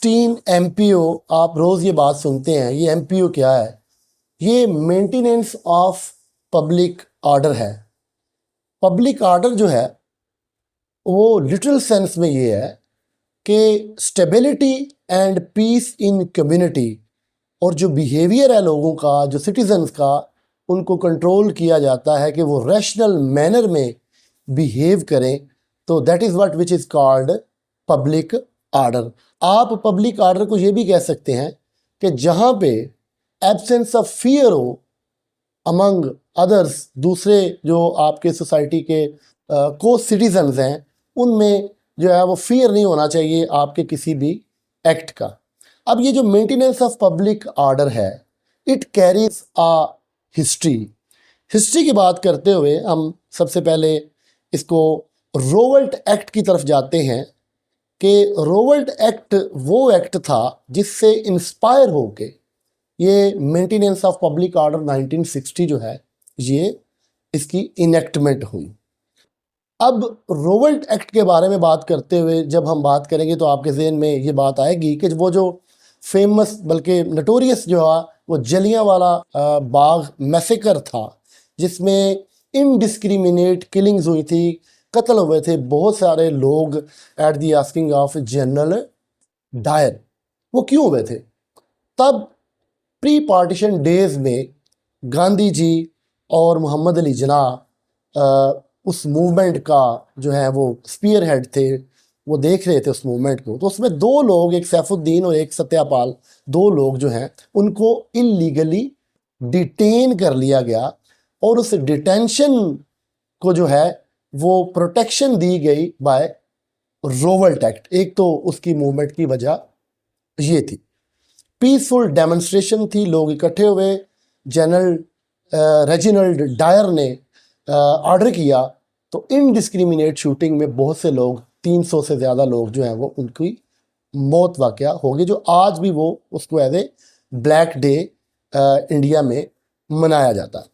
16 MPO, आप रोज़ ये बात सुनते हैं। ये MPO क्या है? ये मेंटेनेंस ऑफ पब्लिक ऑर्डर है। पब्लिक ऑर्डर जो है वो लिटरल सेंस में ये है कि stability and peace in community, और जो बिहेवियर है लोगों का, जो सिटीजन्स का, उनको कंट्रोल किया जाता है कि वो रैशनल मैनर में बिहेव करें। तो that is what which is called public order. आप पब्लिक ऑर्डर को ये भी कह सकते हैं कि जहाँ पे एब्सेंस ऑफ फियर हो अमंग अदर्स, दूसरे जो आपके सोसाइटी के को सिटीजन्स हैं, उनमें जो है वो फियर नहीं होना चाहिए आपके किसी भी एक्ट का। अब ये जो मेंटेनेंस ऑफ पब्लिक ऑर्डर है, it carries a history. History की बात करते हुए हम सबसे पहले इसको रोवल्ट एक्ट की तरफ जाते हैं कि रोवल्ट एक्ट वो एक्ट था जिससे इंस्पायर होके ये मेंटेनेंस ऑफ पब्लिक ऑर्डर 1960 जो है, ये इसकी इनेक्टमेंट हुई। अब रोवल्ट एक्ट के बारे में बात करते हुए जब हम बात करेंगे तो आपके जहन में ये बात आएगी कि वो जो फेमस बल्कि नटोरियस जो है वो जलियांवाला बाग मैसेकर था, जिसमें इनडिस्क्रिमिनेट किलिंग्स हुई थी, कत्ल हुए थे बहुत सारे लोग at the asking of general Dyer. वो क्यों हुए थे? तब प्री पार्टीशन डेज में गांधी जी और मोहम्मद अली जिन्ना उस मूवमेंट का जो है वो स्पीयर हेड थे, वो देख रहे थे उस मूवमेंट को। तो उसमें दो लोग, एक सैफुद्दीन और एक सत्यापाल, दो लोग जो हैं उनको इलीगली डिटेन कर लिया गया, और उस डिटेंशन को जो है वो प्रोटेक्शन दी गई बाय रोवल्ट एक्ट। एक तो उसकी मूवमेंट की वजह ये थी, पीसफुल डेमोन्स्ट्रेशन थी, लोग इकट्ठे हुए, जनरल रेजिनाल्ड डायर ने ऑर्डर किया, तो इनडिस्क्रिमिनेट शूटिंग में बहुत से लोग, 300 से ज़्यादा लोग जो हैं वो उनकी मौत वाक़या हो गई, जो आज भी वो उसको as a black day India में मनाया जाता है।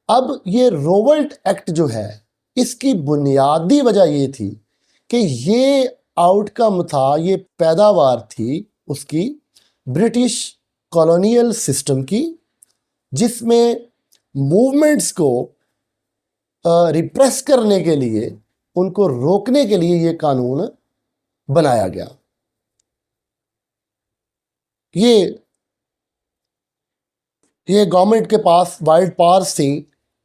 अब ये रोवल्ट एक्ट जो है, इसकी बुनियादी वजह ये थी कि ये आउटकम था, ये पैदावार थी उसकी ब्रिटिश कॉलोनियल सिस्टम की, जिसमें मूवमेंट्स को रिप्रेस करने के लिए, उनको रोकने के लिए ये कानून बनाया गया। ये गवर्नमेंट के पास वाइड पावर्स थी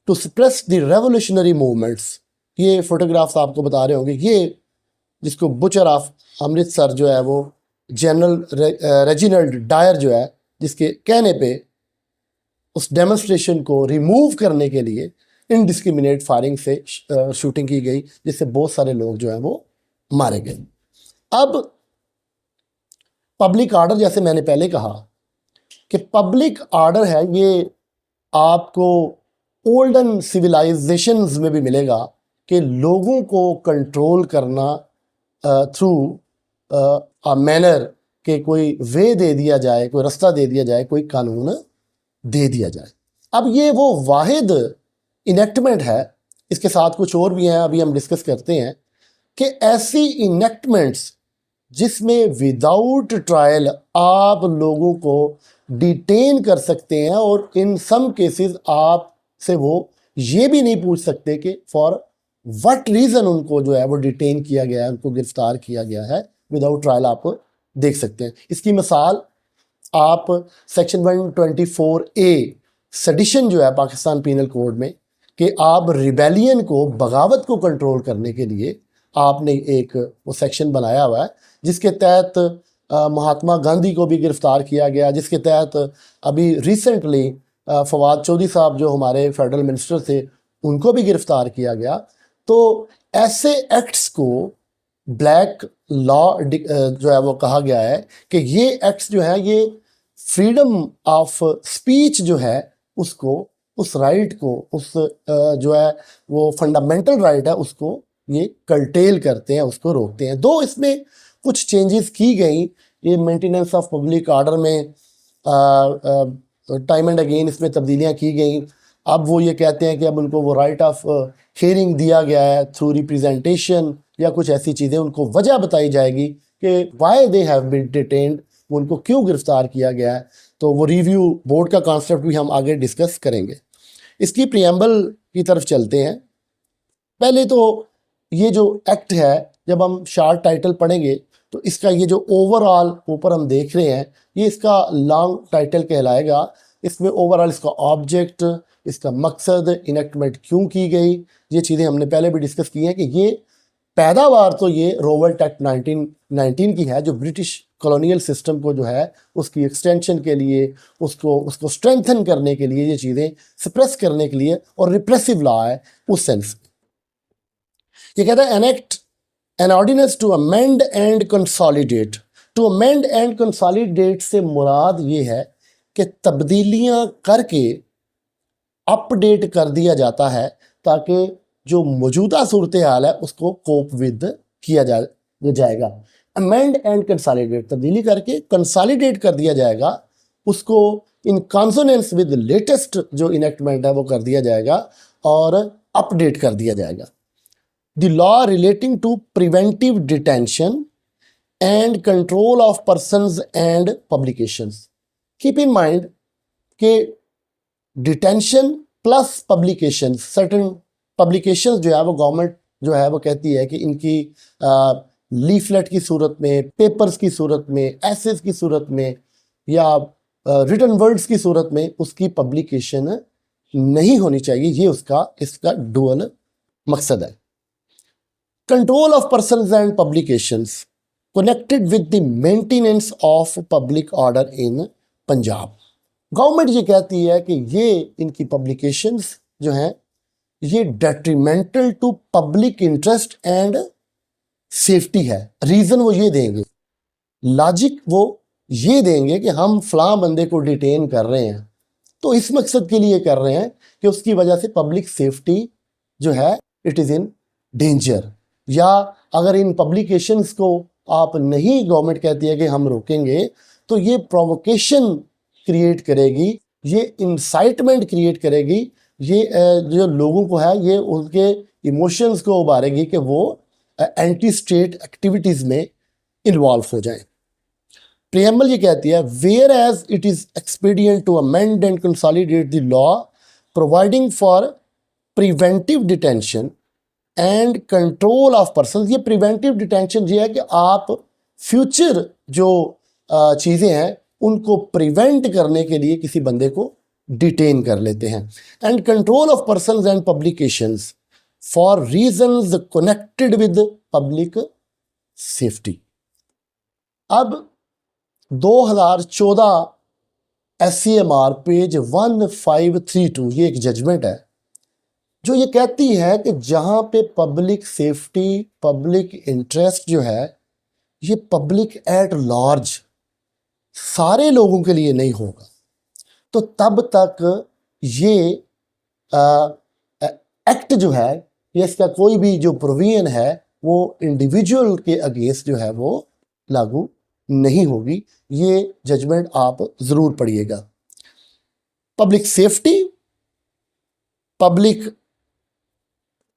to suppress the revolutionary movements. ये फोटोग्राफ्स आपको बता रहे होंगे, ये जिसको बुचर ऑफ अमृतसर जो है वो जनरल रेजिनाल्ड डायर जो है, जिसके कहने पे उस डेमोन्स्ट्रेशन को रिमूव करने के लिए इनडिस्क्रिमिनेट फायरिंग से शूटिंग की गई, जिससे बहुत सारे लोग जो हैं वो मारे गए। अब पब्लिक ऑर्डर, जैसे मैंने पहले कहा कि पब्लिक ऑर्डर है, ये आपको ओल्डन सिविलाइजेशंस में भी मिलेगा कि लोगों को कंट्रोल करना थ्रू अ मैनर के कोई वे दे दिया जाए, कोई रास्ता दे दिया जाए, कोई कानून दे दिया जाए। अब ये वो वाहिद इनेक्टमेंट है, इसके साथ कुछ और भी हैं, अभी हम डिस्कस करते हैं कि ऐसी इनेक्टमेंट्स जिसमें विदाउट ट्रायल आप लोगों को डिटेन कर सकते हैं, और इन सम केसेस आप से वो ये भी नहीं पूछ सकते कि फॉर व्हाट रीज़न उनको जो है वो डिटेन किया गया है, उनको गिरफ्तार किया गया है, विदाउट ट्रायल आप देख सकते हैं। इसकी मिसाल आप सेक्शन 124A सेडिशन जो है पाकिस्तान पीनल कोड में, कि आप रिबेलियन को, बगावत को कंट्रोल करने के लिए आपने एक वो सेक्शन बनाया हुआ है, जिसके तहत महात्मा गांधी को भी गिरफ्तार किया गया, जिसके तहत अभी रिसेंटली फवाद चौधरी साहब जो हमारे फेडरल मिनिस्टर थे, उनको भी गिरफ्तार किया गया। तो ऐसे एक्ट्स को ब्लैक लॉ जो है वो कहा गया है कि ये एक्ट्स जो है ये फ्रीडम ऑफ स्पीच जो है उसको, उस राइट को, उस जो है वो फंडामेंटल राइट है, उसको ये कर्टेल करते हैं, उसको रोकते हैं। दो इसमें कुछ चेंजेस की गई, ये मेंटेनेंस ऑफ पब्लिक ऑर्डर में टाइम एंड अगेन इसमें तब्दीलियाँ की गई। अब वो ये कहते हैं कि अब उनको वो राइट ऑफ हियरिंग दिया गया है थ्रू रिप्रेजेंटेशन या कुछ ऐसी चीज़ें, उनको वजह बताई जाएगी कि why they have been detained, उनको क्यों गिरफ्तार किया गया है। तो वो रिव्यू बोर्ड का कॉन्सेप्ट भी हम आगे डिस्कस करेंगे। इसकी प्रियम्बल की तरफ चलते हैं। पहले तो ये जो एक्ट है, जब हम शार्ट टाइटल पढ़ेंगे तो इसका ये जो ओवरऑल ऊपर हम देख रहे हैं, ये इसका लॉन्ग टाइटल कहलाएगा। इसमें ओवरऑल इसका ऑब्जेक्ट, इसका मकसद, इनेक्टमेंट क्यों की गई, ये चीज़ें हमने पहले भी डिस्कस की हैं कि ये पैदावार तो ये रोवल्ट एक्ट 1919 की है, जो ब्रिटिश कॉलोनियल सिस्टम को जो है उसकी एक्सटेंशन के लिए, उसको स्ट्रेंथन करने के लिए, ये चीज़ें सप्रेस करने के लिए, और रिप्रेसिव लॉ है उस सेंस। ये कहता है enact an ordinance to amend and consolidate. To amend and consolidate से मुराद ये है कि तब्दीलियां करके अपडेट कर दिया जाता है, ताकि जो मौजूदा सूरत हाल है उसको कोप विद किया जाएगा। अमेंड एंड कंसोलिडेट, तब्दीली करके कंसोलिडेट कर दिया जाएगा, उसको इन कॉन्सोनेंस विद लेटेस्ट जो इनेक्टमेंट है वो कर दिया जाएगा और अपडेट कर दिया जाएगा। The law relating to preventive detention and control of persons and publications. Keep in mind कि detention plus publications, certain publications जो है वो गवर्नमेंट जो है वो कहती है कि इनकी लीफलेट की सूरत में, पेपर्स की सूरत में, एसेज की सूरत में, या रिटन वर्ड्स की सूरत में उसकी पब्लिकेशन नहीं होनी चाहिए। ये इसका डुअल मकसद है। Control of persons and publications connected with the maintenance of public order in Punjab. Government ये कहती है कि ये इनकी पब्लिकेशंस जो हैं ये detrimental to public interest and safety है। रीज़न वो ये देंगे, लॉजिक वो ये देंगे कि हम फलां बंदे को डिटेन कर रहे हैं तो इस मकसद के लिए कर रहे हैं कि उसकी वजह से पब्लिक सेफ्टी जो है इट इज़ इन डेंजर। या अगर इन पब्लिकेशंस को आप नहीं, गवर्नमेंट कहती है कि हम रोकेंगे, तो ये प्रोवोकेशन क्रिएट करेगी, ये इंसाइटमेंट क्रिएट करेगी, ये जो लोगों को है ये उनके इमोशंस को उभारेगी कि वो एंटी स्टेट एक्टिविटीज़ में इन्वॉल्व हो जाएं। प्रियम्बल ये कहती है whereas it is expedient to amend and consolidate the law providing for preventive detention and control of person. ये प्रिवेंटिव डिटेंशन ये है कि आप फ्यूचर जो चीज़ें हैं उनको प्रिवेंट करने के लिए किसी बंदे को डिटेन कर लेते हैं। And control of persons and publications for reasons connected with public safety. अब 2014 SCMR पेज 1532 ये एक जजमेंट है जो ये कहती है कि जहां पे पब्लिक सेफ्टी, पब्लिक इंटरेस्ट जो है ये पब्लिक एट लार्ज सारे लोगों के लिए नहीं होगा, तो तब तक ये एक्ट जो है, ये इसका कोई भी जो प्रोविजन है वो इंडिविजुअल के अगेंस्ट जो है वो लागू नहीं होगी। ये जजमेंट आप ज़रूर पढ़िएगा। Public safety, public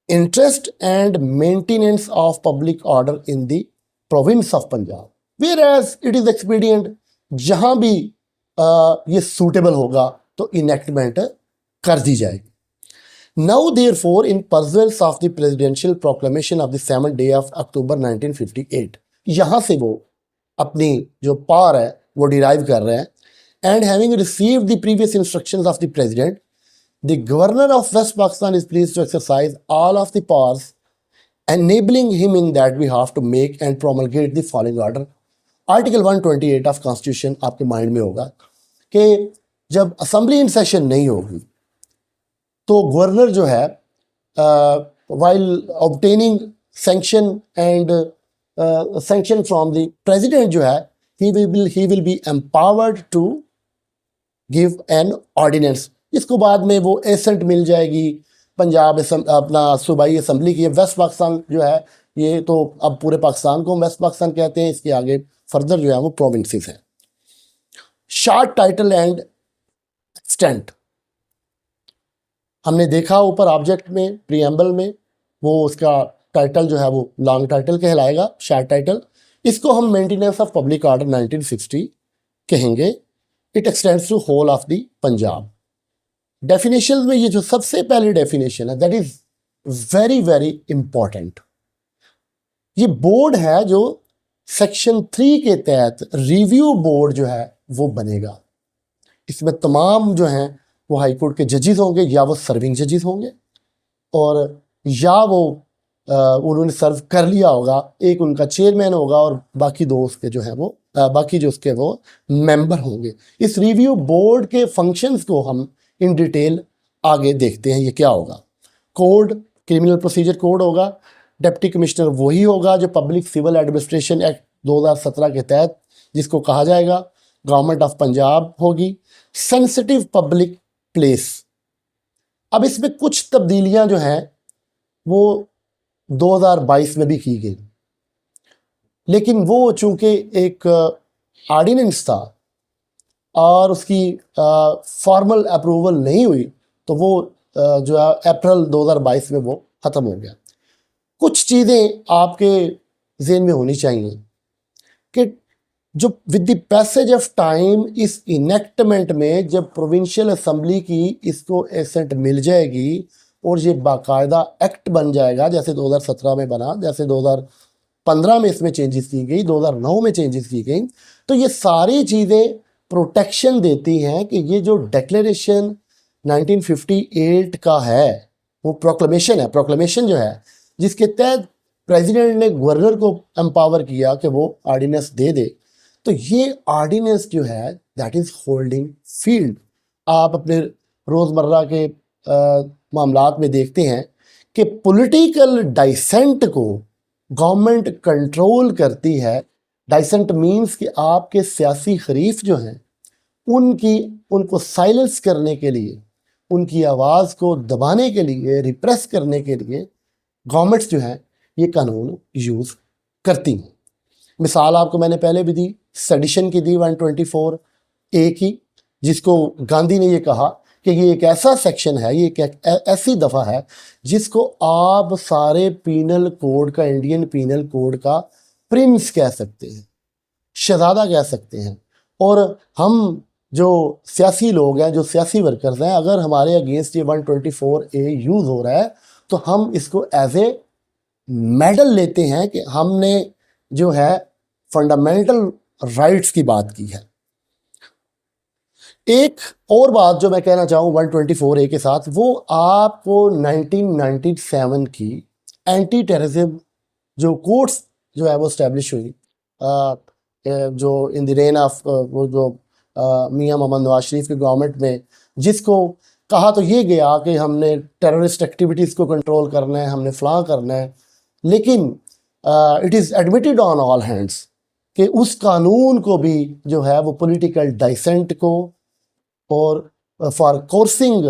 interest and maintenance of public order in the province of Punjab, whereas it is expedient जहां भी ये suitable होगा तो enactment कर दी जाएगी। Now therefore in pursuance of the presidential proclamation of the 7th day of October 1958, यहाँ से वो अपनी जो पावर है वो डिराइव कर रहे हैं। And having received the previous instructions of the president, the governor of West Pakistan is pleased to exercise all of the powers enabling him in that behalf to make and promulgate the following order. Article 128 of Constitution आपके mind में होगा कि जब assembly in session नहीं होगी तो governor जो है while obtaining sanction and sanction from the president जो है he will be empowered to give an ordinance। इसको बाद में वो एसेंट मिल जाएगी पंजाब अपना सूबाई असम्बली की। वेस्ट पाकिस्तान जो है ये तो अब पूरे पाकिस्तान को वेस्ट पाकिस्तान कहते हैं, इसके आगे फर्दर जो है वो प्रोविंसेस हैं। शार्ट टाइटल एंड एक्सटेंट हमने देखा ऊपर ऑब्जेक्ट में, प्रीएम्बल में, वो उसका टाइटल जो है वो लॉन्ग टाइटल कहलाएगा, शार्ट टाइटल। इसको हम मेंटेनेंस ऑफ पब्लिक ऑर्डर 1960 कहेंगे। It extends to whole of the Punjab. Definition में ये जो सबसे पहली डेफिनेशन है that is very very important. ये बोर्ड है जो सेक्शन 3 के तहत रिव्यू बोर्ड जो है वो बनेगा। इसमें तमाम जो हैं वो हाई कोर्ट के जजेस होंगे, या वो सर्विंग जजेस होंगे, और या वो उन्होंने सर्व कर लिया होगा। एक उनका चेयरमैन होगा और बाकी दो उसके जो है वो बाकी जो उसके वो मेंबर होंगे। इस रिव्यू बोर्ड के फंक्शंस को हम इन डिटेल आगे देखते हैं ये क्या होगा। कोड, क्रिमिनल प्रोसीजर कोड होगा। डिप्टी कमिश्नर वही होगा जो पब्लिक सिविल एडमिनिस्ट्रेशन एक्ट 2017 के तहत जिसको कहा जाएगा गवर्नमेंट ऑफ पंजाब होगी। सेंसिटिव पब्लिक प्लेस, अब इसमें कुछ तब्दीलियां जो हैं वो 2022 में भी की गई, लेकिन वो चूंकि एक ऑर्डिनेंस था और उसकी फॉर्मल अप्रूवल नहीं हुई, तो वो जो है अप्रैल 2022 में वो ख़त्म हो गया। कुछ चीज़ें आपके ज़हन में होनी चाहिए कि जो with the passage of time इस इनेक्टमेंट में जब प्रोविंशियल असेंबली की इसको एसेंट मिल जाएगी और ये बाकायदा एक्ट बन जाएगा, जैसे 2017 में बना, जैसे 2015 में इसमें चेंजेस की गई, 2009 में चेंजेस की गई, तो ये सारी चीज़ें प्रोटेक्शन देती हैं कि ये जो डिक्लेरेशन 1958 का है वो प्रोक्लेमेशन है। प्रोक्लेमेशन जो है जिसके तहत प्रेसिडेंट ने गवर्नर को एम्पावर किया कि वो ऑर्डिनेंस दे दे, तो ये ऑर्डिनेंस जो है दैट इज़ होल्डिंग फील्ड। आप अपने रोज़मर्रा के मामलात में देखते हैं कि पॉलिटिकल डाइसेंट को गवर्नमेंट कंट्रोल करती है। डाइसेंट मींस कि आपके सियासी खरीफ जो हैं उनको साइलेंस करने के लिए, उनकी आवाज़ को दबाने के लिए, रिप्रेस करने के लिए गवर्नमेंट्स जो हैं ये कानून यूज़ करती हैं। मिसाल आपको मैंने पहले भी दी, सेडिशन की दी 124A की, जिसको गांधी ने ये कहा कि ये एक ऐसा सेक्शन है, ये एक ऐसी दफ़ा है जिसको आप सारे पीनल कोड का, इंडियन पीनल कोड का प्रिंस कह सकते हैं, शहजादा कह सकते हैं। और हम जो सियासी लोग हैं, जो सियासी वर्कर्स हैं, अगर हमारे अगेंस्ट ये 124A यूज़ हो रहा है तो हम इसको एज ए मेडल लेते हैं कि हमने जो है फंडामेंटल राइट्स की बात की है। एक और बात जो मैं कहना चाहूँ 124A के साथ, वो आपको 1997 की एंटी टेररिज्म जो कोर्ट्स जो है वो स्टैब्लिश हुई, जो इन द रेन ऑफ वो जो मियां मोहम्मद नवाज शरीफ की गवर्नमेंट में, जिसको कहा तो ये गया कि हमने टेररिस्ट एक्टिविटीज़ को कंट्रोल करना है, हमने फलां करना है, लेकिन it is admitted on all hands कि उस कानून को भी जो है वो पॉलिटिकल डाइसेंट को और फॉर कोर्सिंग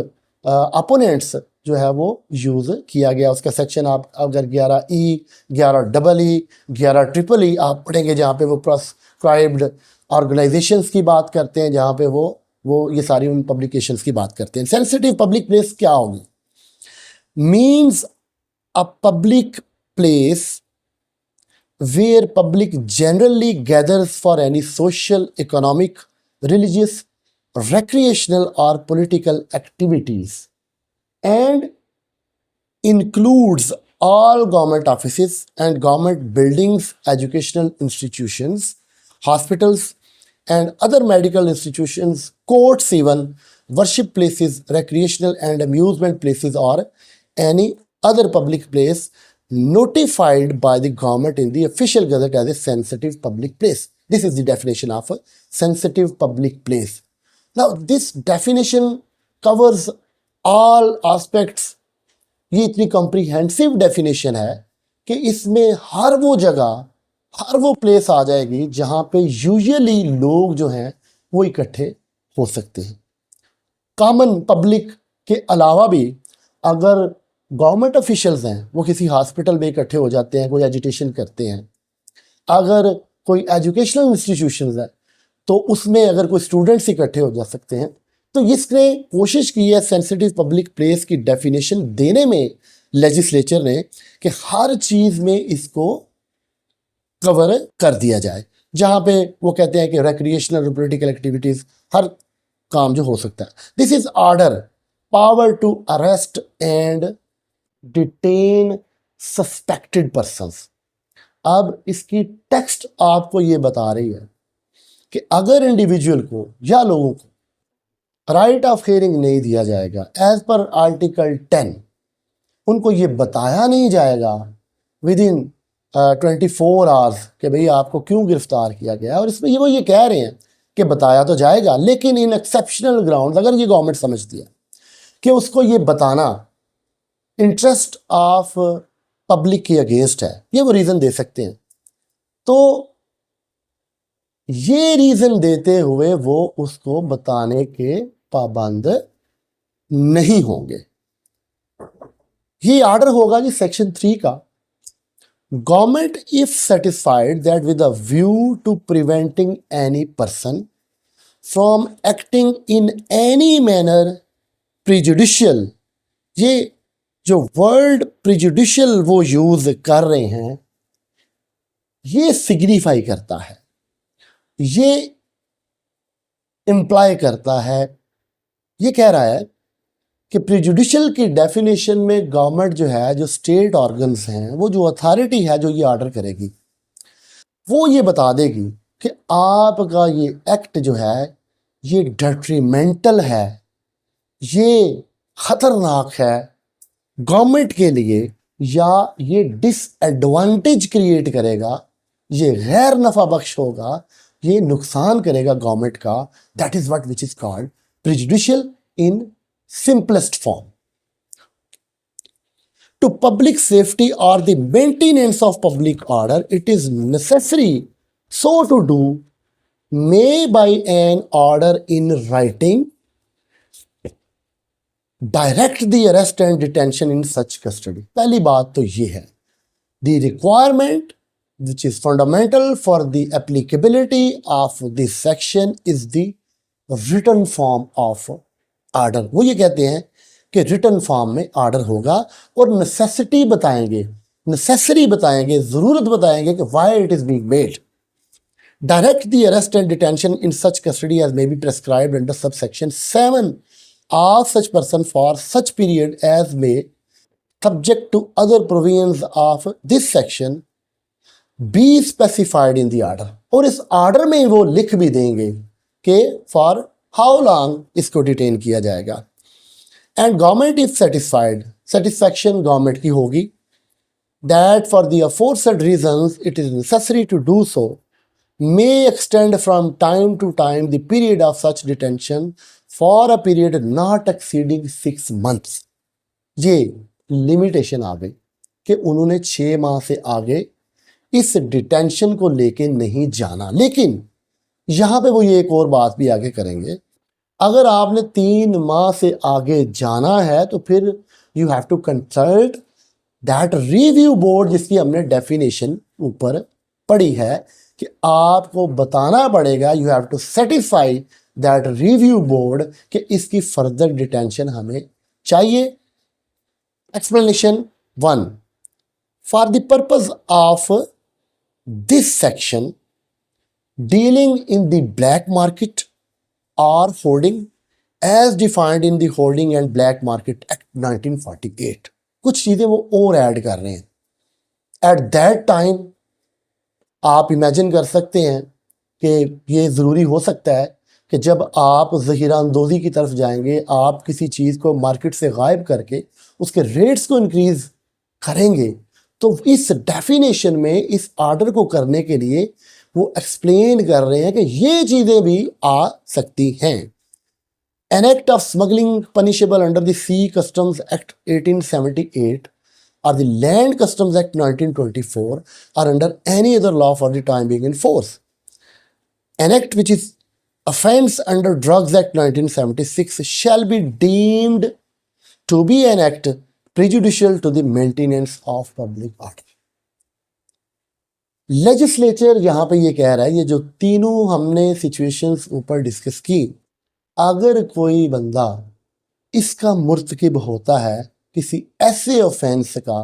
अपोनेंट्स जो है वो यूज़ किया गया। उसका सेक्शन आप अगर 11E, 11EE, 11EEE आप पढ़ेंगे, जहाँ पे वो प्रोस्क्राइब्ड ऑर्गेनाइजेशंस की बात करते हैं, जहाँ पे वो ये सारी उन पब्लिकेशंस की बात करते हैं। सेंसिटिव पब्लिक प्लेस क्या होगी? Means a public place where public generally gathers for any social, economic, religious, recreational or political activities, and includes all government offices and government buildings, educational institutions, hospitals and other medical institutions, courts even, worship places, recreational and amusement places or any other public place notified by the government in the official gazette as a sensitive public place. This is the definition of a sensitive public place. Now this definition covers all aspects. ये इतनी comprehensive definition है कि इसमें हर वो जगह, हर वो place आ जाएगी जहाँ पे यूजुअली लोग जो हैं वो इकट्ठे हो सकते हैं। कॉमन पब्लिक के अलावा भी अगर गवर्नमेंट ऑफिशियल्स हैं वो किसी हॉस्पिटल में इकट्ठे हो जाते हैं, कोई एजुटेशन करते हैं, अगर कोई एजुकेशनल इंस्टीट्यूशंस है तो उसमें अगर कोई स्टूडेंट्स इकट्ठे हो जा सकते हैं। तो इसने कोशिश की है सेंसिटिव पब्लिक प्लेस की डेफिनेशन देने में लेजिस्लेचर ने कि हर चीज़ में इसको कवर कर दिया जाए, जहां पे वो कहते हैं कि रिक्रिएशनल और पॉलिटिकल एक्टिविटीज हर काम जो हो सकता है। This is order power to arrest and detain suspected persons. अब इसकी टेक्स्ट आपको ये बता रही है कि अगर इंडिविजुअल को या लोगों को राइट ऑफ हियरिंग नहीं दिया जाएगा एज पर आर्टिकल 10, उनको ये बताया नहीं जाएगा विद इन 24 आवर्स कि भाई आपको क्यों गिरफ्तार किया गया, और इसमें वो ये कह रहे हैं कि बताया तो जाएगा लेकिन इन एक्सेप्शनल ग्राउंड, अगर ये गवर्नमेंट समझती है कि उसको ये बताना इंटरेस्ट ऑफ पब्लिक के अगेंस्ट है, ये वो रीज़न दे सकते हैं। तो ये रीज़न देते हुए वो उसको बताने के पाबंद नहीं होंगे। ये ऑर्डर होगा जी सेक्शन 3 का। Government if satisfied that with a view to preventing any person from acting in any manner prejudicial, ये जो वर्ड प्रिजुडिशियल वो यूज कर रहे हैं, ये सिग्निफाई करता है, ये इंप्लाई करता है, ये कह रहा है कि प्रिजुडिशियल की डेफिनेशन में गवर्नमेंट जो है, जो स्टेट ऑर्गन्स हैं, वो जो अथॉरिटी है जो ये ऑर्डर करेगी, वो ये बता देगी कि आपका ये एक्ट जो है ये डेट्रीमेंटल है, ये खतरनाक है गवर्नमेंट के लिए, या ये डिसएडवांटेज क्रिएट करेगा, ये गैर नफा बख्श होगा, ये नुकसान करेगा गवर्नमेंट का। That is what which is called prejudicial in simplest form. To public safety or the maintenance of public order, it is necessary so to do may by an order in writing direct the arrest and detention in such custody. पहली बात तो ये है, the requirement which is fundamental for the applicability of this section is the written form of order. वो ये कहते हैं कि रिटन फॉर्म में ऑर्डर होगा और नेसेसिटी बताएंगे, नेसेसरी बताएंगे, जरूरत बताएंगे कि why it is being made. Direct the arrest and detention in such custody as may be prescribed under subsection 7 of such person for such period as may subject to other provisions of this section be specified in the order. और इस order में वो लिख भी देंगे कि for how long इसको detain किया जाएगा। And government if satisfied, satisfaction government की होगी, that for the aforesaid reasons it is necessary to do so may extend from time to time the period of such detention for a period not exceeding 6 months। ये limitation आ गई कि उन्होंने 6 माह से आगे इस डिटेंशन को लेके नहीं जाना। लेकिन यहां पे वो ये एक और बात भी आगे करेंगे, अगर आपने 3 माह से आगे जाना है तो फिर you have to consult that review board, जिसकी हमने डेफिनेशन ऊपर पढ़ी है कि आपको बताना पड़ेगा, you have to satisfy that review board कि इसकी फर्दर डिटेंशन हमें चाहिए। Explanation 1, for the purpose of this section dealing in the black market or hoarding as defined in the Hoarding and Black Market Act 1948, कुछ चीज़ें वो और add कर रहे हैं। एट दैट टाइम आप इमेजिन कर सकते हैं कि ये ज़रूरी हो सकता है कि जब आप ज़हीरा अंदोज़ी की तरफ जाएंगे, आप किसी चीज़ को मार्केट से गायब करके उसके रेट्स को इंक्रीज़ करेंगे, तो इस डेफिनेशन में इस ऑर्डर को करने के लिए वो एक्सप्लेन कर रहे हैं कि ये चीज़ें भी आ सकती हैं। An act of smuggling punishable under the sea customs act 1878 और द लैंड कस्टम्स एक्ट 1924 और under any other law for the time being in force. An act which is offense under Drugs Act 1976 shall be deemed to be an act prejudicial to the maintenance of public order. Legislature यहाँ पे ये कह रहा है, ये जो तीनों हमने सिचुएशंस ऊपर डिस्कस की, अगर कोई बंदा इसका मुर्तकिब होता है किसी ऐसे ऑफेंस का,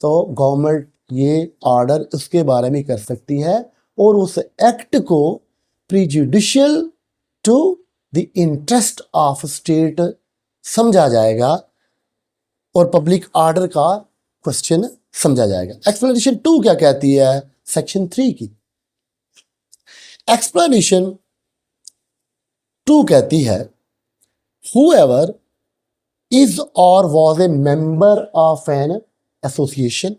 तो गवर्नमेंट ये ऑर्डर उसके बारे में कर सकती है और उस एक्ट को prejudicial to the interest of state समझा जाएगा और पब्लिक ऑर्डर का क्वेश्चन समझा जाएगा। एक्सप्लेनेशन 2 क्या कहती है सेक्शन 3 की? एक्सप्लेनेशन 2 कहती है whoever is or was a member of an association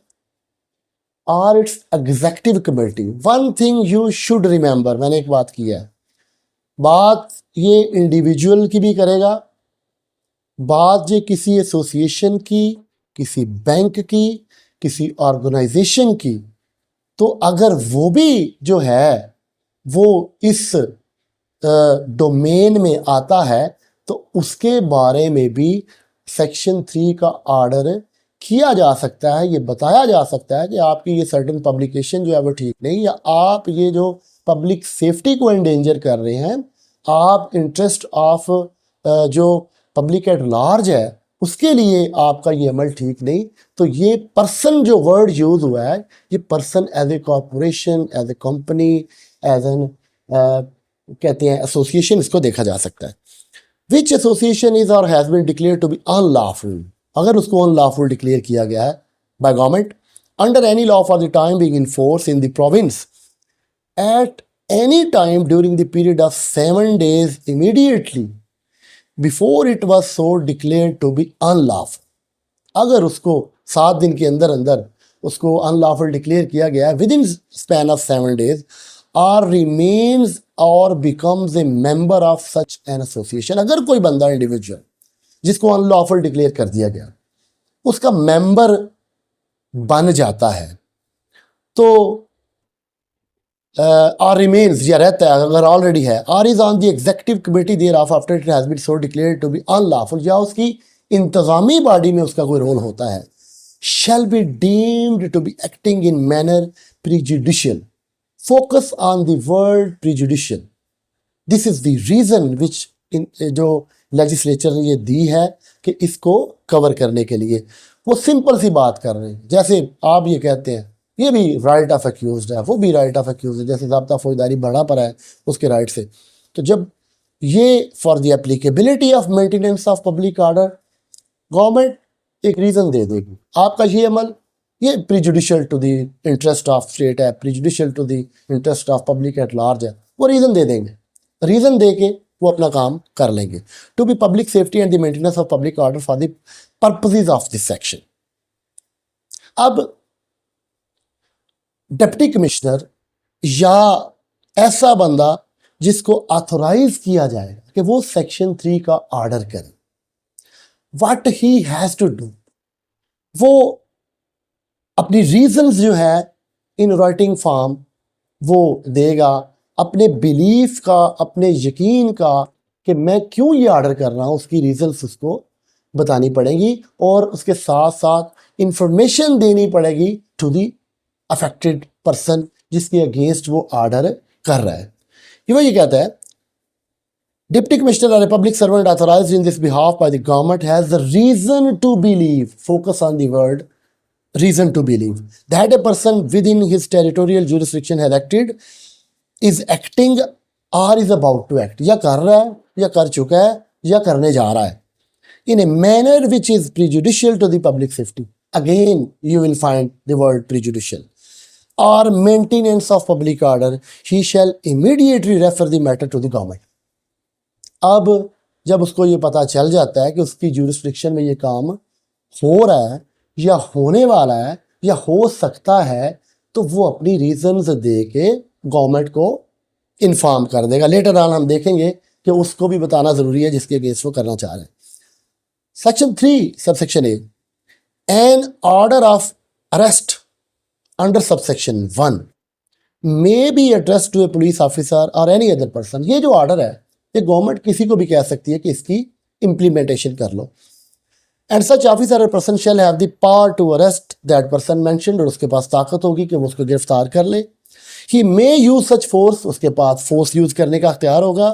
or its executive committee, one thing you should remember, मैंने एक बात की है, बात ये इंडिविजुअल की भी करेगा, बात ये किसी एसोसिएशन की, किसी बैंक की, किसी ऑर्गेनाइजेशन की, तो अगर वो भी जो है वो इस डोमेन में आता है तो उसके बारे में भी सेक्शन 3 का ऑर्डर किया जा सकता है। ये बताया जा सकता है कि आपकी ये सर्टेन पब्लिकेशन जो है वो ठीक नहीं, या आप ये जो पब्लिक सेफ्टी को एंडेंजर कर रहे हैं, आप इंटरेस्ट ऑफ जो पब्लिक एट लार्ज है उसके लिए आपका ये अमल ठीक नहीं। तो ये पर्सन जो वर्ड यूज हुआ है, ये person as a corporation, as a company, as an कहते हैं एसोसिएशन, इसको देखा जा सकता है। विच एसोसिएशन इज और has been declare to be unlawful, अगर उसको अनलॉफुल डिक्लेयर किया गया है by government under any law for the time being in force in the province at any time during the period of 7 days immediately before it was so declare to be unlawful, अगर उसको 7 दिन के अंदर अंदर उसको unlawful declare किया गया है with in span of 7 days और रिमेन्स और becomes a member of such an association, अगर कोई बंदा इंडिविजुअल जिसको अनलॉफुल डिक्लेयर कर दिया गया उसका मेंबर बन जाता है, तो और रिमेन्स या रहता है, अगर ऑलरेडी है, और is on the executive committee thereof after it has been so declare to be unlawful, या उसकी इंतजामी बॉडी में उसका कोई रोल होता है, shall be deemed to be acting in manner prejudicial. Focus on the word prejudicial. This is the reason which जो legislature ने ये दी है कि इसको कवर करने के लिए वो सिंपल सी बात कर रहे हैं। जैसे आप ये कहते हैं ये भी राइट ऑफ एक्यूज्ड है, वो भी राइट ऑफ एक्यूज्ड है, जैसे ज़ाब्ता फौजदारी बढ़ा पड़ा है उसके राइट से, तो जब ये for the applicability of maintenance of public order government एक रीज़न दे देगी, आपका ये अमल ये prejudicial to the interest of state है, prejudicial to the interest of public at large है, वो रीज़न दे देंगे, रीज़न दे के वो अपना काम कर लेंगे। To be public safety and the maintenance of public order for the purposes of this section. अब डिप्टी कमिश्नर या ऐसा बंदा जिसको ऑथोराइज किया जाएगा कि वो सेक्शन 3 का ऑर्डर करे, what he has to do, वो अपनी रीजंस जो है इन राइटिंग फॉर्म वो देगा, अपने बिलीफ का, अपने यकीन का कि मैं क्यों ये ऑर्डर कर रहा हूँ, उसकी रीजंस उसको बतानी पड़ेगी और उसके साथ साथ इंफॉर्मेशन देनी पड़ेगी टू दी अफेक्टेड पर्सन जिसके अगेंस्ट वो ऑर्डर कर रहा है। ये कहता है Deputy Commissioner or a public servant authorized in this behalf by the government has the reason to believe, focus on the word reason to believe, that a person within his territorial jurisdiction has acted, is acting or is about to act, या कर रहा है या कर चुका है या करने जा रहा है, in a manner which is prejudicial to the public safety, again you will find the word prejudicial, or maintenance of public order, he shall immediately refer the matter to the government। अब जब उसको ये पता चल जाता है कि उसकी ज्यूरिस्डिक्शन में ये काम हो रहा है या होने वाला है या हो सकता है, तो वो अपनी रीजंस दे के गवर्नमेंट को इन्फॉर्म कर देगा। लेटर ऑन हम देखेंगे कि उसको भी बताना ज़रूरी है जिसके अगेंस्ट वो करना चाह रहे हैं। Section 3 subsection A, an order of arrest under subsection 1 may be addressed to a police officer और एनी अदर पर्सन। ये जो ऑर्डर है ये गवर्नमेंट किसी को भी कह सकती है कि इसकी इम्प्लीमेंटेशन कर लो। एंड सच ऑफिसर और person shall have the power to arrest that person mentioned, और उसके पास ताकत होगी कि वो उसको गिरफ्तार कर ले। ही मे यूज सच फोर्स, उसके पास फोर्स यूज करने का अख्तियार होगा।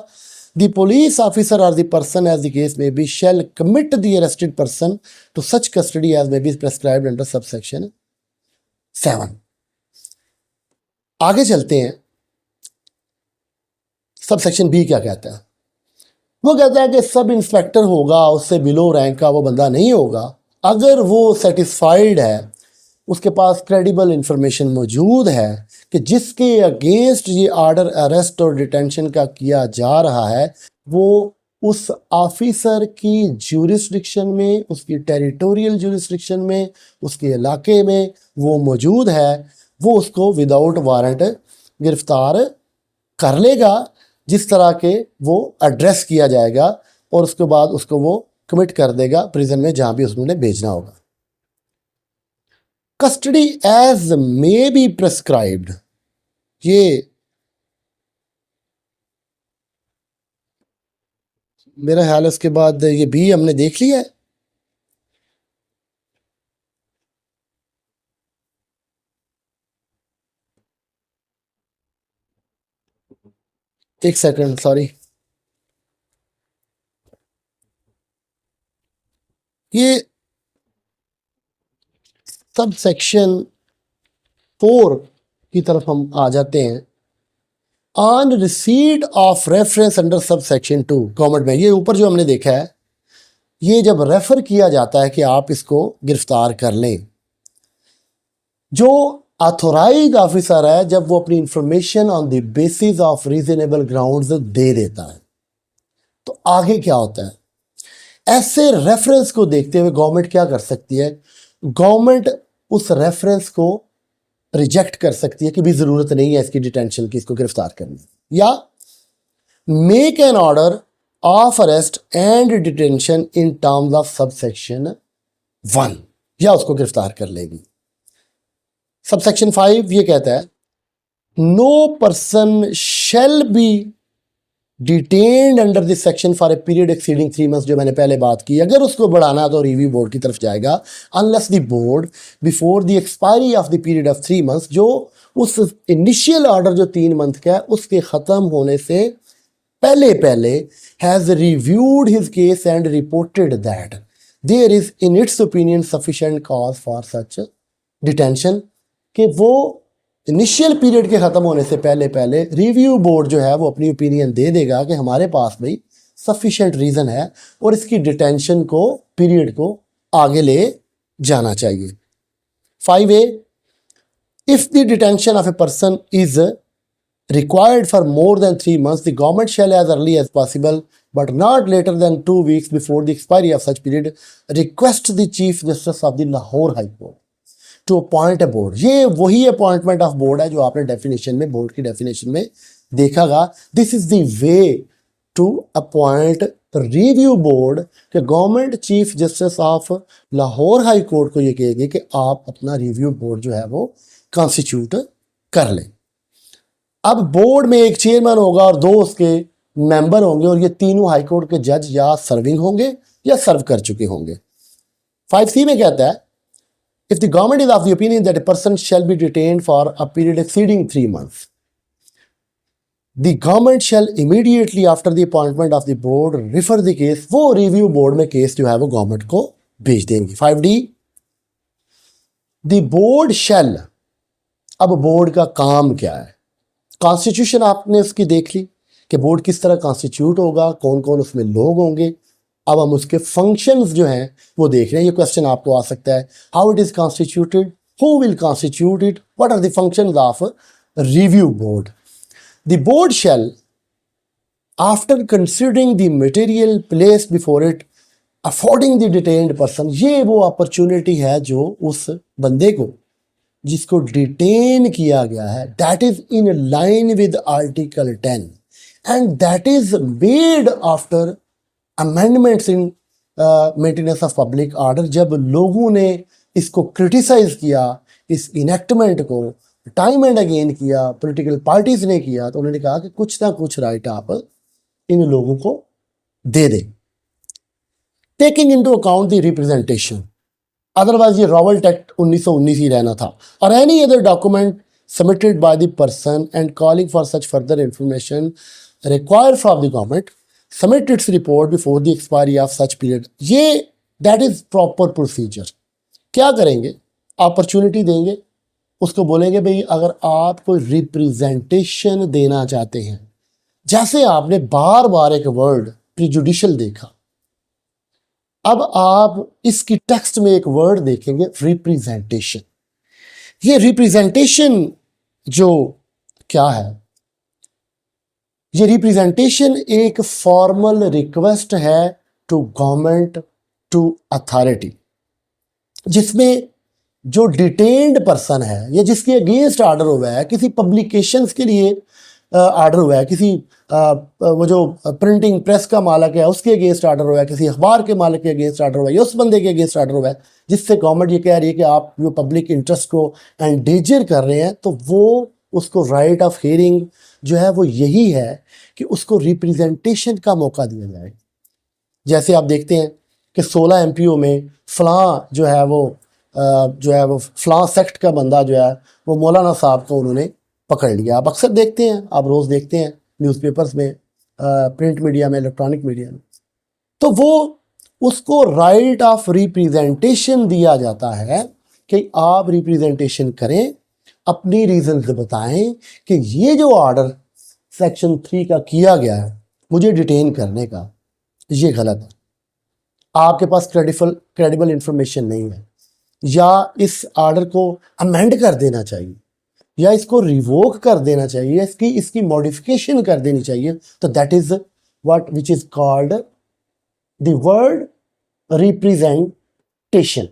द पुलिस ऑफिसर और the person as the case may be shall commit the arrested person to such custody as may be prescribed under subsection 7। आगे चलते हैं, सब सेक्शन बी क्या कहता है? वो कहता है कि सब इंस्पेक्टर होगा, उससे बिलो रैंक का वो बंदा नहीं होगा, अगर वो सेटिस्फाइड है, उसके पास क्रेडिबल इंफॉर्मेशन मौजूद है कि जिसके अगेंस्ट ये ऑर्डर अरेस्ट और डिटेंशन का किया जा रहा है वो उस ऑफिसर की ज्यूरिस्डिक्शन में, उसकी टेरिटोरियल ज्यूरिस्डिक्शन में, उसके इलाके में वो मौजूद है, वो उसको विदाउट वारंट गिरफ्तार कर लेगा, जिस तरह के वो एड्रेस किया जाएगा और उसके बाद उसको वो कमिट कर देगा प्रिजन में जहाँ भी उसने भेजना होगा। Custody as may be prescribed, ये मेरा ख्याल है उसके बाद ये भी हमने देख लिया है। एक सेकंड, सॉरी, ये सब सेक्शन 4 की तरफ हम आ जाते हैं। On receipt of reference under sub section 2 government में, ये ऊपर जो हमने देखा है, ये जब रेफर किया जाता है कि आप इसको गिरफ्तार कर लें, जो ऑथोराइज्ड ऑफिसर है जब वो अपनी information on the basis of reasonable grounds दे देता है, तो आगे क्या होता है? ऐसे रेफरेंस को देखते हुए गवर्नमेंट क्या कर सकती है? गवर्नमेंट उस रेफरेंस को रिजेक्ट कर सकती है कि भी ज़रूरत नहीं है इसकी डिटेंशन की, इसको गिरफ्तार करने, या make an order of arrest and detention in terms of sub section 1, या उसको गिरफ्तार कर लेगी। सब सेक्शन 5 ये कहता है no person shall be detained under this section for a period exceeding 3 months, जो मैंने पहले बात की, अगर उसको बढ़ाना तो रिव्यू बोर्ड की तरफ जाएगा, unless the board before the expiry of the period of 3 months, जो उस इनिशियल ऑर्डर जो 3 month का है उसके ख़त्म होने से पहले पहले has reviewed his case and reported that there is in its opinion sufficient cause for such detention, कि वो इनिशियल पीरियड के ख़त्म होने से पहले पहले रिव्यू बोर्ड जो है वो अपनी ओपिनियन दे देगा कि हमारे पास भाई सफिशेंट रीज़न है और इसकी डिटेंशन को, पीरियड को आगे ले जाना चाहिए। 5A, if the detention of a person is required for more than 3 months, the government shall as early as possible but not later than 2 weeks before the expiry of such period request the Chief Justice of the Lahore High Court to appoint a board। ये वही appointment of board है जो आपने definition में, board की definition में देखागा। This is the way to appoint review board कि government chief justice of Lahore high court को ये कहेगी कि आप अपना रिव्यू बोर्ड जो है वो कॉन्स्टिट्यूट कर लें। अब बोर्ड में एक चेयरमैन होगा और 2 उसके मेंबर होंगे और ये तीनों हाई कोर्ट के जज या सर्विंग होंगे या सर्व कर चुके होंगे। 5C में कहता है if the government is of the opinion that a person shall be detained for a period exceeding 3 months, the government shell immediately after the appointment of the board refer the case, वो review board में case जो है वो government को भेज देंगे। 5D, the board शैल, अब board का काम क्या है? कॉन्स्टिट्यूशन आपने उसकी देख ली कि बोर्ड किस तरह कॉन्स्टिट्यूट होगा, कौन कौन उसमें लोग होंगे। अब हम उसके फंक्शंस जो हैं वो देख रहे हैं। ये क्वेश्चन आपको आ सकता है, how it is constituted, who will constitute it, what are the functions of review board. The board shall after considering the material placed before it affording the detained person, ये वो अपॉर्चुनिटी है जो उस बंदे को जिसको डिटेन किया गया है, that is in line with article 10 and that is made after amendments in maintenance of public order. जब लोगों ने इसको क्रिटिसाइज किया, इस इनेक्टमेंट को टाइम एंड अगेन किया, पॉलिटिकल पार्टीज ने किया, तो उन्होंने कहा कि कुछ ना कुछ राइट आप इन लोगों को दे दें, taking into account the representation, otherwise ये रॉवल्ट एक्ट 1919 ही रहना था, और any other document submitted by the person and calling for such further information required from the government submit its report before the expiry of such period. ये that is proper procedure. क्या करेंगे? Opportunity देंगे उसको बोलेंगे भाई अगर आप कोई रिप्रेजेंटेशन देना चाहते हैं, जैसे आपने बार बार एक वर्ड प्रिजुडिशियल देखा, अब आप इसकी टेक्स्ट में एक वर्ड देखेंगे रिप्रेजेंटेशन। ये रिप्रेजेंटेशन जो क्या है, ये रिप्रेजेंटेशन एक फॉर्मल रिक्वेस्ट है टू गवर्नमेंट, टू अथॉरिटी, जिसमें जो डिटेन्ड पर्सन है या जिसके अगेंस्ट ऑर्डर हुआ है, किसी पब्लिकेशंस के लिए ऑर्डर हुआ है, किसी वो जो प्रिंटिंग प्रेस का मालिक है उसके अगेंस्ट ऑर्डर हुआ है, किसी अखबार के मालिक के अगेंस्ट ऑर्डर हुआ है या उस बंदे के अगेंस्ट ऑर्डर हुआ है जिससे गवर्नमेंट ये कह रही है कि आप जो पब्लिक इंटरेस्ट को एंडेंजर कर रहे हैं, तो वो उसको राइट ऑफ हियरिंग जो है वो यही है कि उसको रिप्रेजेंटेशन का मौका दिया जाए। जैसे आप देखते हैं कि 16 MPO में फ़लाँ जो है वो फ़लाँ सेक्ट का बंदा जो है वो मौलाना साहब को उन्होंने पकड़ लिया। आप अक्सर देखते हैं, आप रोज़ देखते हैं न्यूज़पेपर्स में, प्रिंट मीडिया में, इलेक्ट्रॉनिक मीडिया में, तो वो उसको राइट ऑफ रिप्रेजेंटेशन दिया जाता है कि आप रिप्रेजेंटेशन करें, अपनी रीजंस बताएं कि ये जो ऑर्डर सेक्शन 3 का किया गया है मुझे डिटेन करने का, ये गलत है, आपके पास क्रेडिबल इंफॉर्मेशन नहीं है, या इस ऑर्डर को अमेंड कर देना चाहिए, या इसको रिवोक कर देना चाहिए, इसकी मॉडिफिकेशन कर देनी चाहिए। तो that is what which is called the word representation.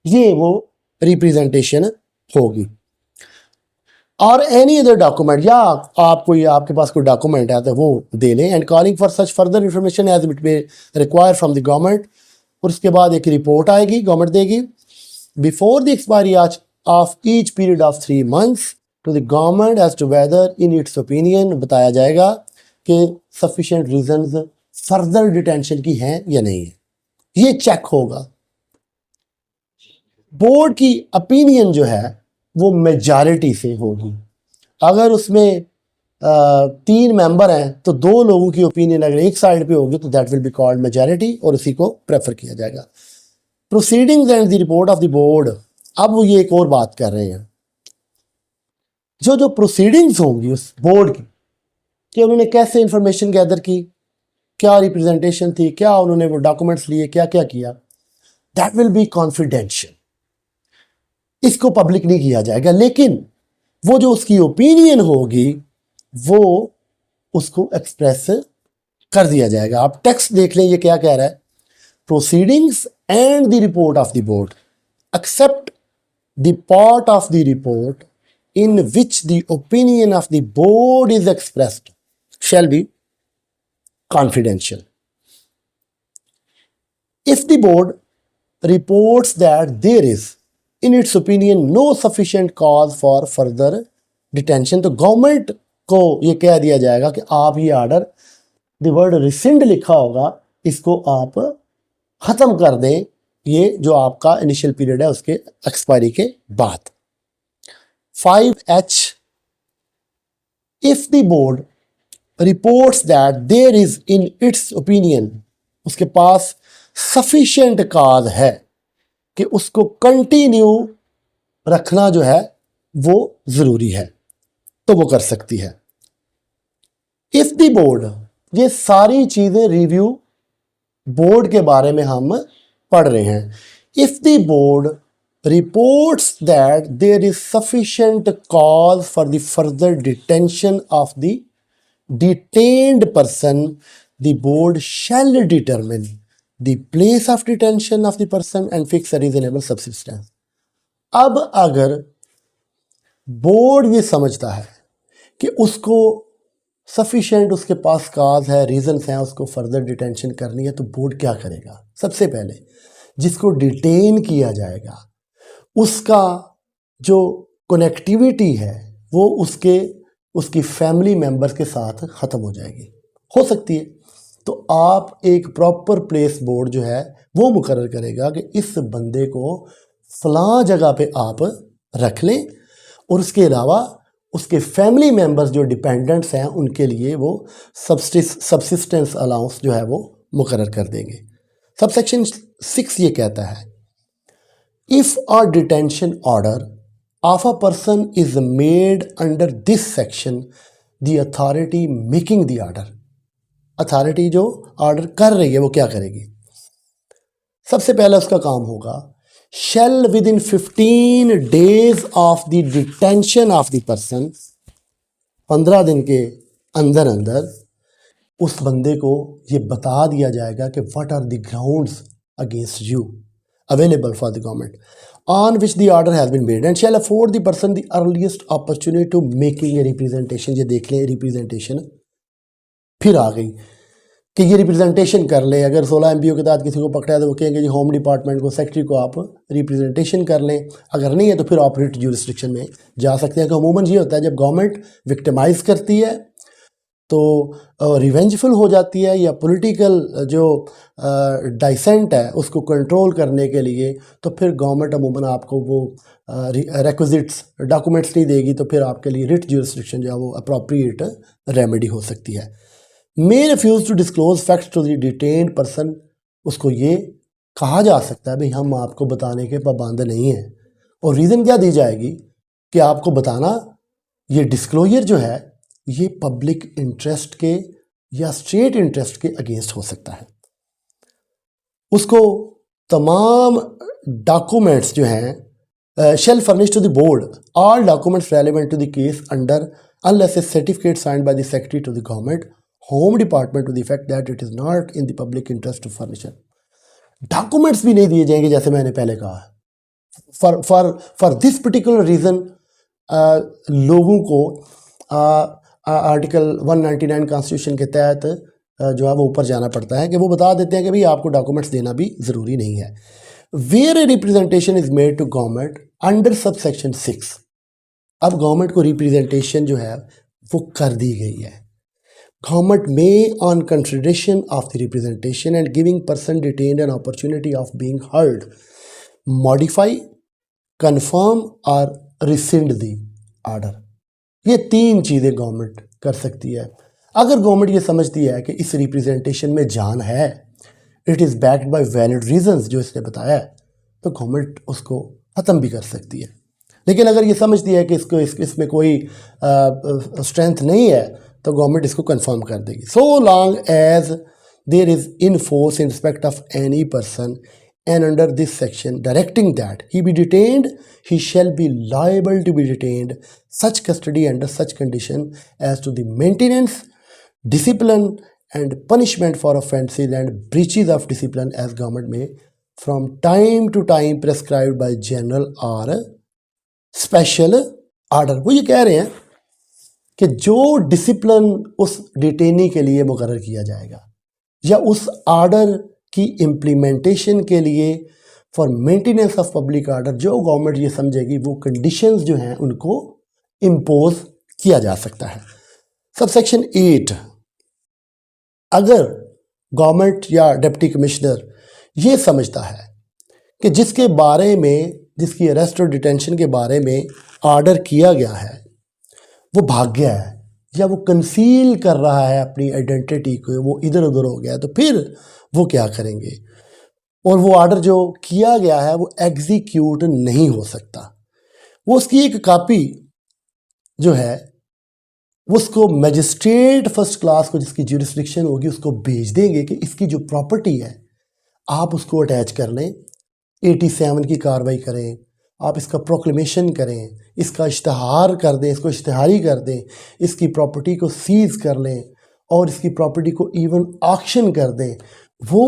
ये वो रिप्रेजेंटेशन होगी। और एनी अदर डॉक्यूमेंट, या आपके पास कोई डॉक्यूमेंट है तो वो दे लें। And calling for such further information as it may require from the government. और उसके बाद एक रिपोर्ट आएगी, गवर्नमेंट देगी before the expiry of each period of 3 months to the government as to whether in its opinion बताया जाएगा कि sufficient reasons further detention की हैं या नहीं है। ये चेक होगा। बोर्ड की ओपिनियन जो है वो मेजॉरिटी से होगी। अगर उसमें 3 मेंबर हैं तो 2 लोगों की ओपिनियन अगर एक साइड पे होगी तो that will be called majority और उसी को प्रेफर किया जाएगा। Proceedings and the report of the board. अब वो ये एक और बात कर रहे हैं, जो प्रोसीडिंग्स होंगी उस बोर्ड की, कि उन्होंने कैसे इंफॉर्मेशन गैदर की, क्या रिप्रेजेंटेशन थी, क्या उन्होंने वो डॉक्यूमेंट्स लिए, क्या क्या किया, दैट विल बी कॉन्फिडेंशियल, इसको पब्लिक नहीं किया जाएगा। लेकिन वो जो उसकी ओपिनियन होगी वो उसको एक्सप्रेस कर दिया जाएगा। आप टेक्स्ट देख लें, ये क्या कह रहा है, proceedings and the report of the board except the part of the report in which the opinion of the board is expressed shall be confidential. If the board reports that there is in its opinion no sufficient cause for further detention, तो government को ये कह दिया जाएगा कि आप ये order, the word रिसिंड लिखा होगा, इसको आप ख़त्म कर दें, ये जो आपका इनिशियल पीरियड है उसके एक्सपायरी के बाद। 5H, if the board reports that there is in its opinion, उसके पास sufficient cause है कि उसको कंटिन्यू रखना जो है वो ज़रूरी है, तो वो कर सकती है। If the board, ये सारी चीज़ें रिव्यू बोर्ड के बारे में हम पढ़ रहे हैं। If the board reports that there is sufficient cause for the further detention of the detained person, the board shall determine the place of detention of the person and fix a reasonable subsistence. अब अगर board ये समझता है कि उसको sufficient उसके पास काज है, reasons हैं उसको फर्दर डिटेंशन करनी है, तो बोर्ड क्या करेगा? सबसे पहले जिसको डिटेन किया जाएगा उसका जो कनेक्टिविटी है वो उसकी फैमिली मेंबर्स के साथ ख़त्म हो जाएगी, हो सकती है। तो आप एक प्रॉपर प्लेस बोर्ड जो है वो मुकर्रर करेगा कि इस बंदे को फलां जगह पे आप रख लें, और उसके अलावा उसके फैमिली मेंबर्स जो डिपेंडेंट्स हैं उनके लिए वो सब्सिस्टेंस अलाउंस जो है वो मुकर्रर कर देंगे। सबसेक्शन 6 ये कहता है, if a detention order of a person is made under this section the authority making the order. Authority जो ऑर्डर कर रही है वो क्या करेगी? सबसे पहला उसका काम होगा shall within 15 days of the detention of the person, 15 दिन के अंदर अंदर उस बंदे को ये बता दिया जाएगा कि what are the grounds against you available for the government on which the order has been made and shall afford the person the earliest opportunity to making a representation। ये देख लें रिप्रेजेंटेशन फिर आ गई कि ये रिप्रेजेंटेशन कर ले। अगर 16 MPO के तहत किसी को पकड़ा है तो वो कहेंगे जी होम डिपार्टमेंट को, सेक्रेटरी को आप रिप्रेजेंटेशन कर लें। अगर नहीं है तो फिर आप रिट ज्यूरिसडिक्शन में जा सकते हैं। कि अमूमन ये होता है जब गवर्नमेंट विक्टिमाइज करती है तो रिवेंजफुल हो जाती है या पॉलिटिकल जो डाइसेंट है उसको कंट्रोल करने के लिए, तो फिर गवर्नमेंट अमूमन आपको वो रिक्विजिट्स डॉक्यूमेंट्स नहीं देगी, तो फिर आपके लिए रिट ज्यूरिसडिक्शन जो है वो अप्रोप्रिएट रेमेडी हो सकती है। May refuse to disclose facts to the detained person, उसको ये कहा जा सकता है भाई हम आपको बताने के पाबंद नहीं हैं, और रीज़न क्या दी जाएगी कि आपको बताना, ये डिस्क्लोजर जो है ये पब्लिक इंटरेस्ट के या स्टेट इंटरेस्ट के अगेंस्ट हो सकता है। उसको तमाम डॉक्यूमेंट्स जो हैं shall furnish to the board all documents relevant to the case under unless a certificate signed by the secretary to the government home department to the effect that it is not in the public interest to furnish. Documents भी नहीं दिए जाएंगे जैसे मैंने पहले कहा। For this particular reason लोगों को आर्टिकल 199 कॉन्स्टिट्यूशन के तहत जो है वो ऊपर जाना पड़ता है कि वो बता देते हैं कि भाई आपको डॉक्यूमेंट्स देना भी ज़रूरी नहीं है। Where a representation is made to government under sub section 6, अब गवर्नमेंट को रिप्रेजेंटेशन जो है वो कर दी गई है। गवर्नमेंट में on consideration of the representation and giving person detained an opportunity of being heard modify confirm और रिसिंड द ऑर्डर। ये 3 चीज़ें गवर्नमेंट कर सकती है। अगर गवर्नमेंट ये समझती है कि इस रिप्रेजेंटेशन में जान है, it is backed by valid reasons जो इसने बताया है, तो गवर्नमेंट उसको ख़त्म भी कर सकती है। लेकिन अगर ये समझती है कि इसमें कोई स्ट्रेंथ नहीं है तो गवर्नमेंट इसको कंफर्म कर देगी। So long as there is in force in respect of any person and under this section directing that he be detained, he shall be liable to be detained such custody under such condition as to the maintenance, discipline and punishment for offences and breaches of discipline as government may from time to time prescribed by general or special order। वो ये कह रहे हैं कि जो discipline उस detainee के लिए मुकर्रर किया जाएगा या उस आर्डर की इम्प्लीमेंटेशन के लिए for maintenance of public order जो गवर्नमेंट ये समझेगी वो कंडीशंस जो हैं उनको इम्पोज किया जा सकता है। सबसेक्शन 8, अगर गवर्नमेंट या डिप्टी कमिश्नर ये समझता है कि जिसके बारे में, जिसकी अरेस्ट और डिटेंशन के बारे में ऑर्डर किया गया है वो भाग गया है या वो कंसील कर रहा है अपनी आइडेंटिटी को, वो इधर उधर हो गया है, तो फिर वो क्या करेंगे? और वो ऑर्डर जो किया गया है वो एग्जीक्यूट नहीं हो सकता। वो उसकी एक कॉपी जो है उसको मजिस्ट्रेट फर्स्ट क्लास को, जिसकी ज्यूरिसडिक्शन होगी, उसको भेज देंगे कि इसकी जो प्रॉपर्टी है आप उसको अटैच कर लें, 87 की कार्रवाई करें, आप इसका प्रोक्लेमेशन करें, इसका इश्तहार कर दें, इसको इश्तहारी कर दें, इसकी प्रॉपर्टी को सीज कर लें और इसकी प्रॉपर्टी को इवन ऑक्शन कर दें। वो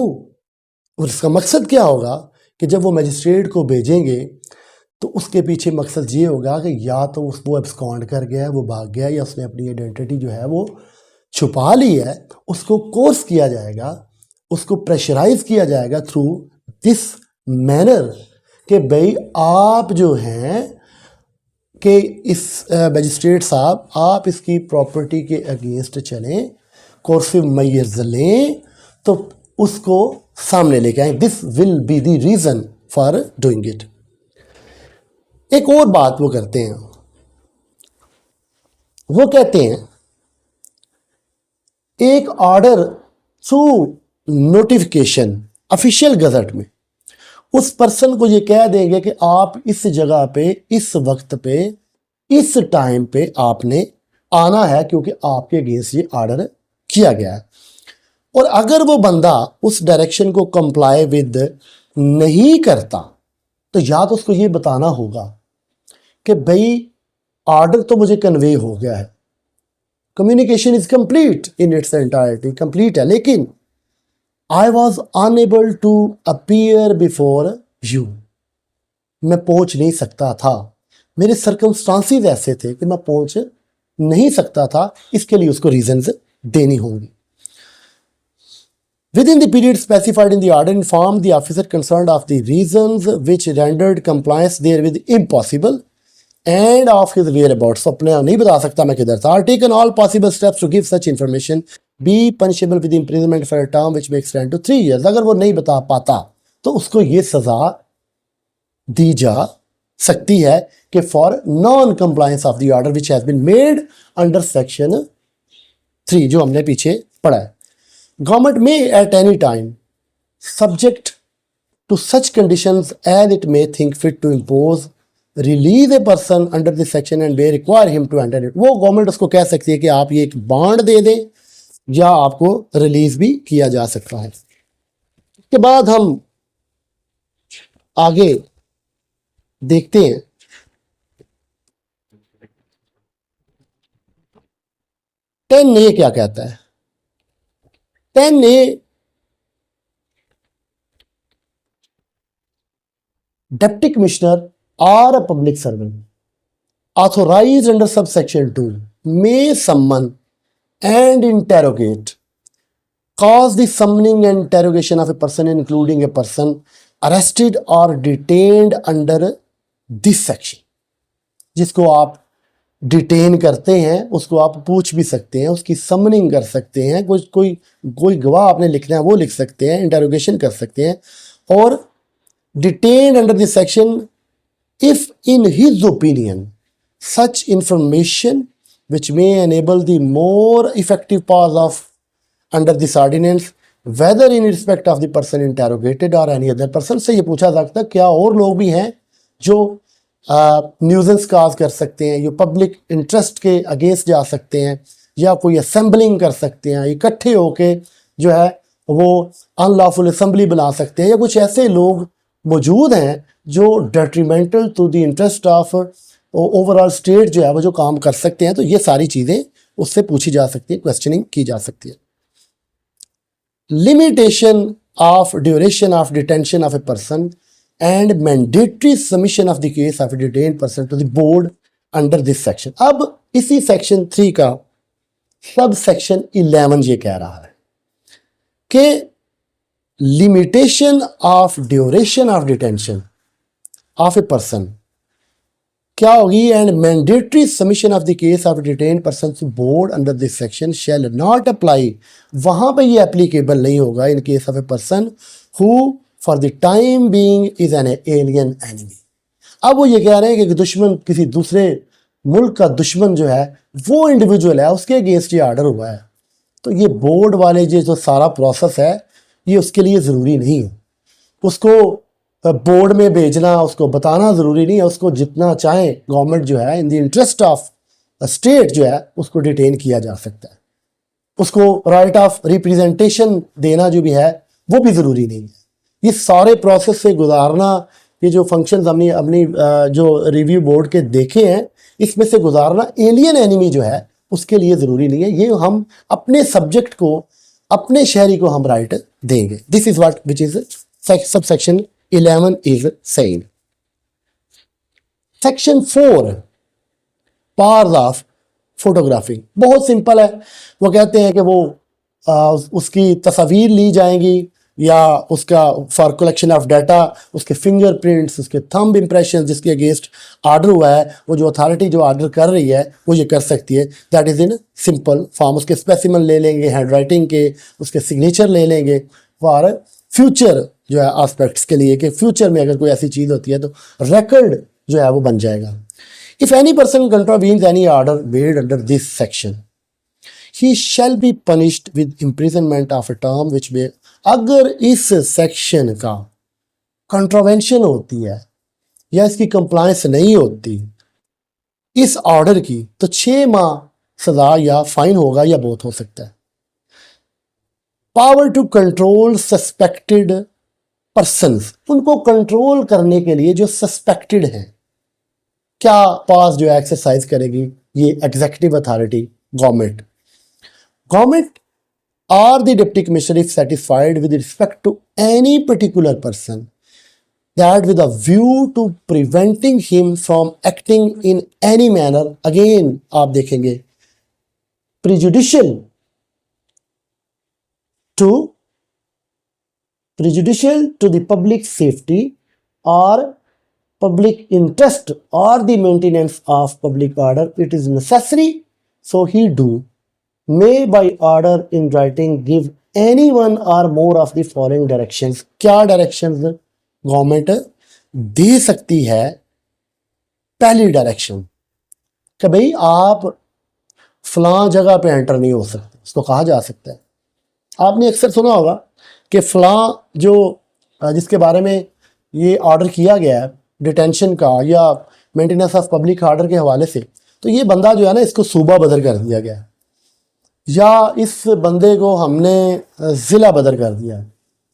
उसका मकसद क्या होगा कि जब वो मजिस्ट्रेट को भेजेंगे तो उसके पीछे मकसद ये होगा कि या तो वो एब्सकॉन्ड कर गया है, वो भाग गया, या उसने अपनी आइडेंटिटी जो है वो छुपा ली है। उसको कोर्स किया जाएगा, उसको प्रेशराइज किया जाएगा थ्रू दिस मैनर कि भाई आप जो हैं कि इस मजिस्ट्रेट साहब आप इसकी प्रॉपर्टी के अगेंस्ट चलें, कोर्सिव मेजर्स लें, तो उसको सामने लेके आए। This will be the reason for doing it. एक और बात वो करते हैं, वो कहते हैं एक order through notification official gazette में उस पर्सन को ये कह देंगे कि आप इस जगह पे, इस वक्त पे, इस टाइम पे आपने आना है क्योंकि आपके अगेंस्ट ये ऑर्डर किया गया है। और अगर वो बंदा उस डायरेक्शन को कंप्लाई विद नहीं करता तो या तो उसको ये बताना होगा कि भाई ऑर्डर तो मुझे कन्वे हो गया है, communication is complete in its entirety, complete है, लेकिन I was unable to appear before you, मैं पहुंच नहीं सकता था, मेरे सर्कमस्टांसिस ऐसे थे कि मैं पहुंच नहीं सकता था, इसके लिए उसको रीजंस देनी होंगी। Within the period specified in the order, inform the officer concerned of the reasons which rendered compliance therewith impossible and of his whereabouts. अपने नहीं बता सकता मैं किधर था. Taken all possible steps to give such information. Be punishable with imprisonment for a term which may extend to 3 years. अगर वो नहीं बता पाता तो उसको ये सजा दी जा सकती है कि for non-compliance of the order which has been made under section 3 जो हमने पीछे पढ़ा है. Government may at any time, subject to such conditions as it may think fit to impose, release a person under this section and may require him to enter it. वो government उसको कह सकती है कि आप ये एक बॉन्ड दे दें या आपको रिलीज भी किया जा सकता है. इसके बाद हम आगे देखते हैं. 10A क्या कहता है. 10A Deputy Commissioner or a public servant authorized under subsection 2 may summon and interrogate, cause the summoning and interrogation of a person including a person arrested or detained under this section. जिसको आप detain करते हैं उसको आप पूछ भी सकते हैं, उसकी समनिंग कर सकते हैं, कोई गवाह आपने लिखना है वो लिख सकते हैं, इंटरोगेशन कर सकते हैं. और detain under this section if in his opinion such information which may enable the more effective pass of under this ordinance whether in respect of the person interrogated or any other person. से ये पूछा जा सकता है क्या और लोग भी हैं जो न्यूजेंस काज कर सकते हैं, ये पब्लिक इंटरेस्ट के अगेंस्ट जा सकते हैं, या कोई असेंबलिंग कर सकते हैं, इकट्ठे होके जो है वो अनलॉफुल असेंबली बना सकते हैं, या कुछ ऐसे लोग मौजूद हैं जो detrimental to the interest of overall state जो है वो जो काम कर सकते हैं. तो ये सारी चीज़ें उससे पूछी जा सकती है, क्वेश्चनिंग की जा सकती है. Limitation of duration of detention of a person and mandatory submission of the case of a detained person to the board under this section. अब इसी सेक्शन 3 का सब सेक्शन 11 ये कह रहा है कि limitation of duration of detention of a person क्या होगी. And mandatory submission of the case of detained person to board under this section shall not apply. वहां पे ये एप्लीकेबल नहीं होगा in case of a person who for the time being is an alien enemy. अब वो ये कह रहे हैं कि दुश्मन, किसी दूसरे मुल्क का दुश्मन जो है वो इंडिविजुअल है, उसके अगेंस्ट ये ऑर्डर हुआ है. तो ये बोर्ड वाले जो सारा प्रोसेस है ये उसके लिए ज़रूरी नहीं है. उसको बोर्ड में भेजना, उसको बताना ज़रूरी नहीं है. उसको जितना चाहे गवर्नमेंट जो है in the interest of state जो है उसको डिटेन किया जा सकता है. उसको राइट ऑफ रिप्रेजेंटेशन देना जो भी है वो भी ज़रूरी नहीं है. ये सारे प्रोसेस से गुजारना, ये जो फंक्शंस हमने अपनी जो रिव्यू बोर्ड के देखे हैं इसमें से गुजारना एलियन एनिमी जो है उसके लिए ज़रूरी नहीं है. ये हम अपने सब्जेक्ट को, अपने शहरी को हम राइट देंगे. This is what which is sub section 11 is saying. Section 4 parts of photography बहुत सिंपल है. वो कहते हैं कि वो उसकी तस्वीर ली जाएंगी या उसका फॉर कलेक्शन ऑफ डाटा, उसके फिंगरप्रिंट्स, उसके थंब इंप्रेशन जिसके अगेंस्ट ऑर्डर हुआ है, वो जो अथॉरिटी जो ऑर्डर कर रही है वो ये कर सकती है. That is in simple form. उसके स्पेसिमन ले लेंगे हैंड राइटिंग के, उसके सिग्नेचर ले लेंगे फॉर फ्यूचर जो है एस्पेक्ट्स के लिए, कि फ्यूचर में अगर कोई ऐसी चीज़ होती है तो रिकॉर्ड जो है वो बन जाएगा. If any person contravenes any order made under this section he shall be punished with imprisonment of a term which may. अगर इस सेक्शन का कंट्रोवेंशन होती है या इसकी कंप्लायंस नहीं होती इस ऑर्डर की, तो 6 माह सजा या फाइन होगा या बोथ हो सकता है। Power to control suspected persons, उनको कंट्रोल करने के लिए जो सस्पेक्टेड हैं, क्या पास जो एक्सरसाइज करेगी ये executive authority, government. Government or the deputy commissioner if satisfied with respect to any particular person that with a view to preventing him from acting in any manner, again आप देखेंगे prejudicial to the public safety or public interest or the maintenance of public order, it is necessary so he do may by order in writing give any one or more of the following directions। क्या directions government दे सकती है? पहली direction कि भाई आप फलां जगह पे एंटर नहीं हो सकते, उसको कहा जा सकता है। आपने अक्सर सुना होगा कि फलां जो जिसके बारे में ये ऑर्डर किया गया है डिटेंशन का या मेंटेनेंस ऑफ पब्लिक ऑर्डर के हवाले से, तो ये बंदा जो है ना इसको सूबा बदर कर दिया गया है या इस बंदे को हमने ज़िला बदर कर दिया है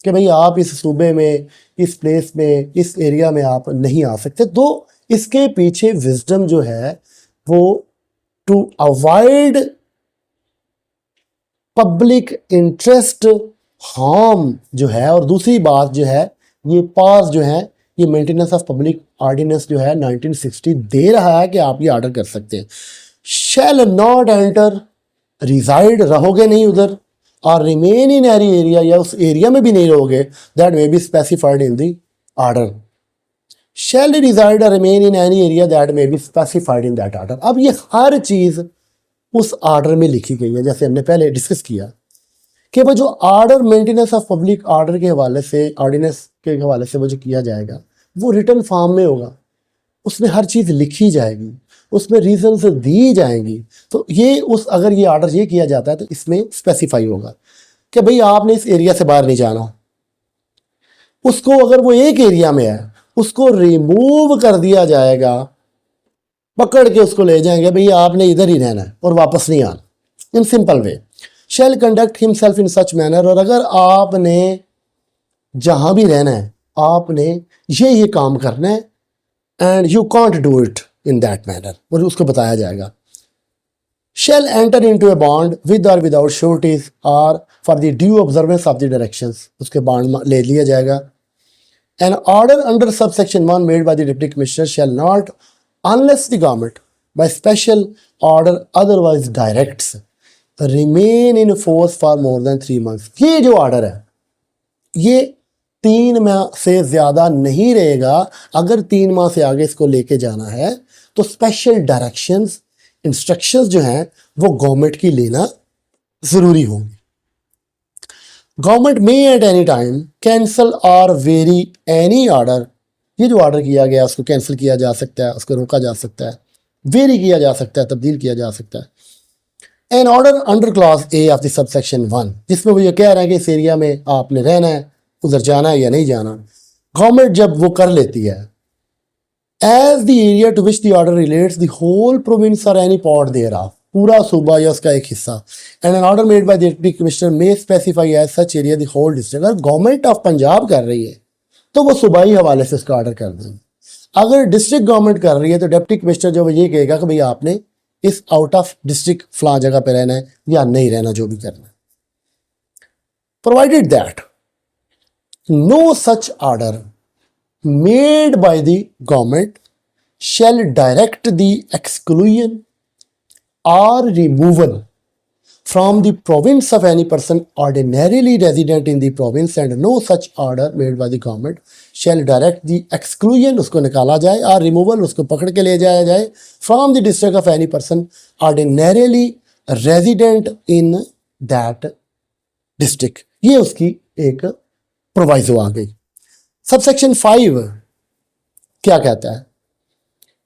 कि भाई आप इस सूबे में, इस प्लेस में, इस एरिया में आप नहीं आ सकते। तो इसके पीछे विजडम जो है वो to avoid public interest harm जो है, और दूसरी बात जो है ये पास जो है ये मेंटेनेंस ऑफ पब्लिक ऑर्डिनेंस जो है 1960 दे रहा है कि आप ये ऑर्डर कर सकते हैं। शैल नॉट एंटर, रिजाइड रहोगे नहीं उधर, और रिमेन इन एरी एरिया या उस एरिया में भी नहीं रहोगे that may be specified in the order. Shall reside or remain in any area that may be specified in that order. अब ये हर चीज़ उस ऑर्डर में लिखी गई है, जैसे हमने पहले डिस्कस किया कि वो जो order maintenance of public order के हवाले से, ऑर्डिनेंस के हवाले से वो जो किया जाएगा वो रिटन फॉर्म में होगा, उसमें हर चीज़ लिखी जाएगी, उसमें रीजंस दी जाएंगी। तो ये उस अगर ये ऑर्डर ये किया जाता है तो इसमें स्पेसिफाई होगा कि भाई आपने इस एरिया से बाहर नहीं जाना। उसको अगर वो एक एरिया में है उसको रिमूव कर दिया जाएगा, पकड़ के उसको ले जाएंगे, भाई आपने इधर ही रहना है और वापस नहीं आना, in simple way. Shall conduct himself in such manner, और अगर आपने जहां भी रहना है आपने ये काम करना है and you can't do it in that manner, और उसको बताया जाएगा। Shall enter into a bond with or without sureties or for the due observance of the directions, उसके बॉन्ड ले लिया जाएगा। An order under subsection 1 made by the deputy commissioner shall not unless the government by special order otherwise directs remain in force for more than 3 months। ये जो order है ये 3 माह से ज़्यादा नहीं रहेगा। अगर 3 माह से आगे इसको लेके जाना है तो स्पेशल डायरेक्शंस, इंस्ट्रक्शंस जो हैं वो गवर्नमेंट की लेना ज़रूरी होंगी। गवर्नमेंट में एट एनी टाइम कैंसल और वेरी एनी ऑर्डर, ये जो ऑर्डर किया गया उसको कैंसिल किया जा सकता है, उसको रोका जा सकता है, वेरी किया जा सकता है, तब्दील किया जा सकता है। An order under clause A of the subsection 1, जिसमें वो ये कह रहा है कि इस एरिया में आपने रहना है, उधर जाना है या नहीं जाना। गवर्नमेंट जब वो कर लेती है as the area to which the order relates the whole province or any part thereof, पूरा सूबा या उसका एक हिस्सा। And an order made by the deputy commissioner may specify as such area the whole district. अगर government of Punjab कर रही है तो वो सूबाई हवाले से उसका ऑर्डर कर देंगे। अगर डिस्ट्रिक्ट गवर्नमेंट कर रही है तो डिप्टी कमिश्नर जो ये कहेगा कि भाई आपने इस आउट ऑफ डिस्ट्रिक्ट फलां जगह पे रहना है या नहीं रहना, जो भी करना है। Provided that no such order made by the government shall direct the exclusion or removal from the province of any person ordinarily resident in the province, and no such order made by the government shall direct the exclusion, उसको निकाला जाए, और removal उसको पकड़ के ले जाया जाए from the district of any person ordinarily resident in that district। ये उसकी एक प्रोवाइजो आ गई। सबसेक्शन 5 क्या कहता है?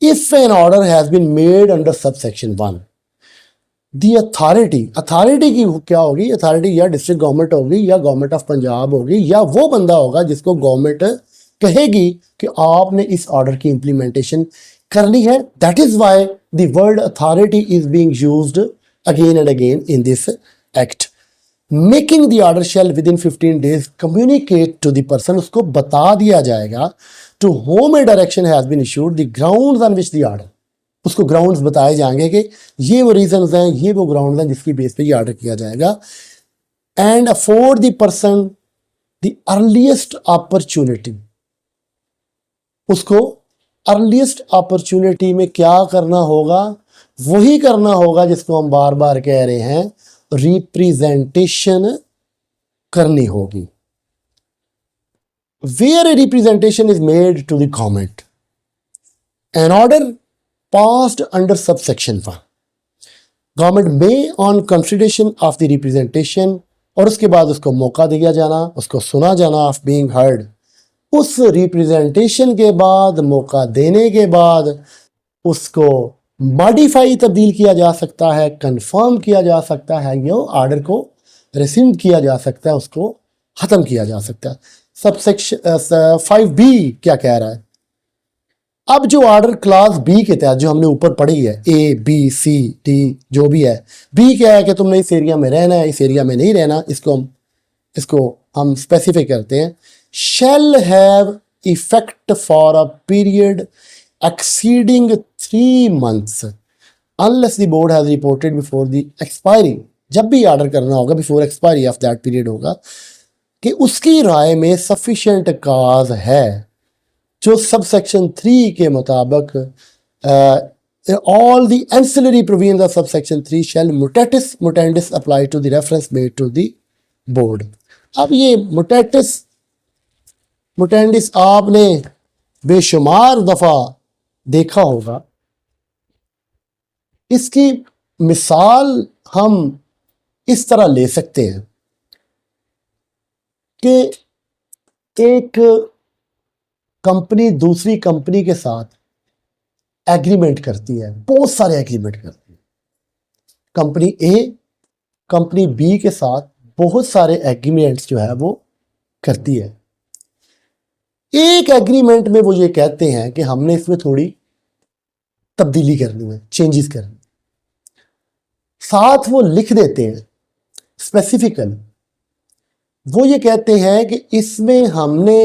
If an order has been made under subsection 1, the authority की क्या होगी? अथॉरिटी या डिस्ट्रिक्ट गवर्नमेंट होगी या गवर्नमेंट ऑफ पंजाब होगी या वो बंदा होगा जिसको गवर्नमेंट कहेगी कि आपने इस ऑर्डर की इंप्लीमेंटेशन करनी है। That is why the word authority is being used again and again in this act. Making the order shall within इन 15 days communicate to the person, उसको बता दिया जाएगा to whom a direction has been issued the grounds on which the order, उसको grounds बताए जाएंगे कि ये वो रीजंस हैं, ये वो ग्राउंड्स हैं जिसकी बेस पे ये ऑर्डर किया जाएगा। And afford the person the earliest opportunity, उसको अर्लीस्ट अपॉर्चुनिटी में क्या करना होगा, वही करना होगा जिसको हम बार बार कह रहे हैं, रिप्रेजेंटेशन करनी होगी। Where a representation is made to the government, an order passed under subsection 1, government में on consideration of the representation, और उसके बाद उसको मौका दिया जाना, उसको सुना जाना ऑफ बीइंग हर्ड। उस रिप्रेजेंटेशन के बाद, मौका देने के बाद उसको मॉडिफाई तब्दील किया जा सकता है, कंफर्म किया जा सकता है, ये ऑर्डर को रिसिंड किया जा सकता है, उसको ख़त्म किया जा सकता है। सबसेक्शन 5B क्या कह रहा है? अब जो ऑर्डर क्लास बी के तहत जो हमने ऊपर पढ़ी है, A B C D जो भी है, बी क्या है कि तुमने इस एरिया में रहना है, इस एरिया में नहीं रहना, इसको हम स्पेसिफाई करते हैं। Shall have effect for a period exceeding 3 months unless the board has reported before the expiry. जब भी ऑर्डर करना होगा before expiry of that period होगा कि उसकी राय में सफिशिएंट काज है, जो सब सेक्शन 3 के मुताबिक all the ancillary provisions of sub section 3 shall mutatis mutandis apply to the reference made to the board. अब ये मुटेटिस मुटेंडिस आपने बेशुमार दफ़ा देखा होगा। इसकी मिसाल हम इस तरह ले सकते हैं कि एक कंपनी दूसरी कंपनी के साथ एग्रीमेंट करती है, बहुत सारे एग्रीमेंट करती है। कंपनी ए कंपनी बी के साथ बहुत सारे एग्रीमेंट्स जो है वो करती है। एक एग्रीमेंट में वो ये कहते हैं कि हमने इसमें थोड़ी तब्दीली करनी है, चेंजेस करनी, साथ वो लिख देते हैं स्पेसिफिकली। वो ये कहते हैं कि इसमें हमने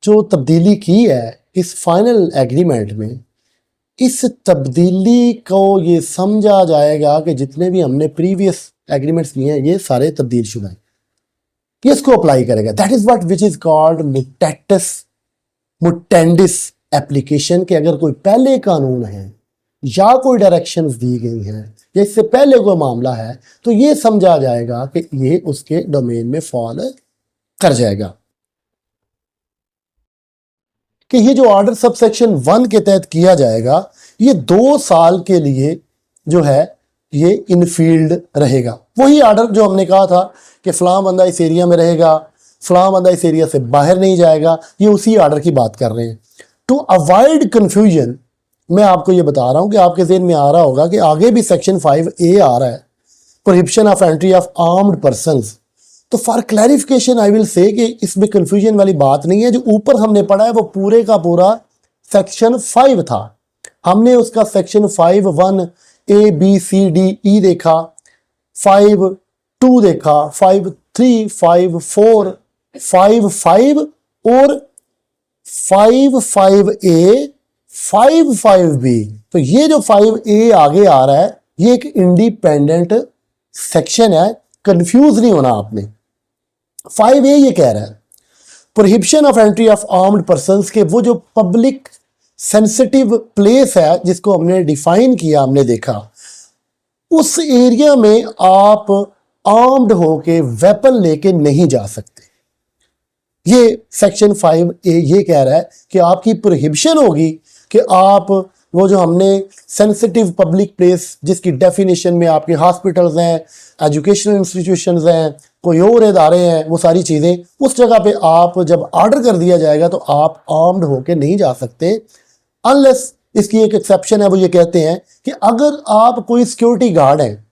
जो तब्दीली की है इस फाइनल एग्रीमेंट में, इस तब्दीली को ये समझा जाएगा कि जितने भी हमने प्रीवियस एग्रीमेंट्स किए हैं ये सारे तब्दील शुदा हैं, ये इसको अप्लाई करेगा। That is what which is called mutatis mutandis application. कि अगर कोई पहले कानून है या कोई डायरेक्शंस दी गई हैं या इससे पहले कोई मामला है तो ये समझा जाएगा कि ये उसके डोमेन में फॉल कर जाएगा। कि ये जो ऑर्डर सब सेक्शन 1 के तहत किया जाएगा ये 2 साल के लिए जो है ये इनफील्ड रहेगा। वही ऑर्डर जो हमने कहा था कि फलां बंदा इस एरिया में रहेगा, फलां बंदा इस एरिया से बाहर नहीं जाएगा, ये उसी ऑर्डर की बात कर रहे हैं। टू अवॉइड कंफ्यूजन मैं आपको ये बता रहा हूँ कि आपके ज़हन में आ रहा होगा कि आगे भी सेक्शन 5A आ रहा है, prohibition of entry of armed persons. तो for clarification I will say कि इसमें कंफ्यूजन वाली बात नहीं है। जो ऊपर हमने पढ़ा है वो पूरे का पूरा सेक्शन 5 था। हमने उसका section 5(1) A B C D E देखा, 5(2) देखा, 5(3), 5(4), 5(5) और 5(5A), 5(5B। तो ये जो 5A आगे आ रहा है ये एक इंडिपेंडेंट सेक्शन है, कंफ्यूज नहीं होना आपने। 5A ये कह रहा है prohibition of entry of armed persons के वो जो पब्लिक सेंसिटिव प्लेस है जिसको हमने डिफाइन किया, हमने देखा उस एरिया में आप आर्म्ड होके वेपन लेके नहीं जा सकते। ये सेक्शन 5A ये कह रहा है कि आपकी प्रोहिबिशन होगी कि आप वो जो हमने सेंसिटिव पब्लिक प्लेस जिसकी डेफिनेशन में आपके हॉस्पिटल्स हैं, एजुकेशनल इंस्टीट्यूशंस हैं, कोई और इदारे हैं, वो सारी चीज़ें, उस जगह पे आप जब ऑर्डर कर दिया जाएगा तो आप आर्म्ड होके नहीं जा सकते। अनलेस इसकी एक एक्सेप्शन है, वो ये कहते हैं कि अगर आप कोई सिक्योरिटी गार्ड हैं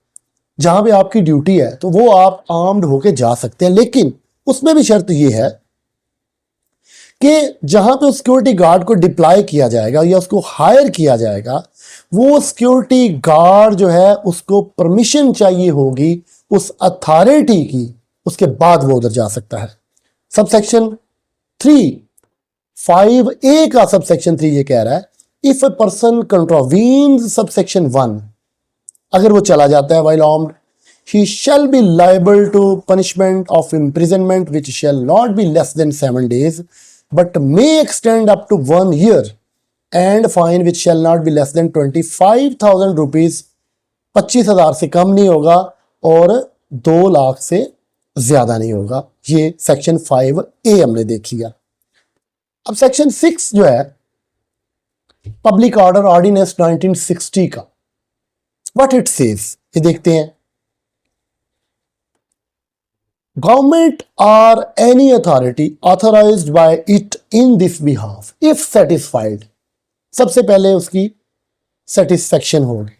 जहाँ पे आपकी ड्यूटी है तो वो आप आर्म्ड होके जा सकते हैं, लेकिन उसमें भी शर्त ये है कि जहां पे उस सिक्योरिटी गार्ड को डिप्लॉय किया जाएगा या उसको हायर किया जाएगा, वो सिक्योरिटी गार्ड जो है उसको परमिशन चाहिए होगी उस अथॉरिटी की, उसके बाद वो उधर जा सकता है। सबसेक्शन 5A का सबसेक्शन 3 ये कह रहा है, इफ ए पर्सन कंट्रोवीन्स सबसेक्शन 1, अगर वो चला जाता है while armed, he shall be liable to punishment of imprisonment which shall not be less than 7 days but may extend up to 1 year, and fine which shall not be less than 25,000 rupees, 25,000 से कम नहीं होगा और 2 लाख से ज्यादा नहीं होगा। ये section 5A हमने देख लिया। अब सेक्शन 6 जो है पब्लिक ऑर्डर ऑर्डिनेंस 1960 का, व्हाट इट सेज ये देखते हैं। Government or any authority authorised by it in this behalf if satisfied, सबसे पहले उसकी सेटिस्फेक्शन होगी,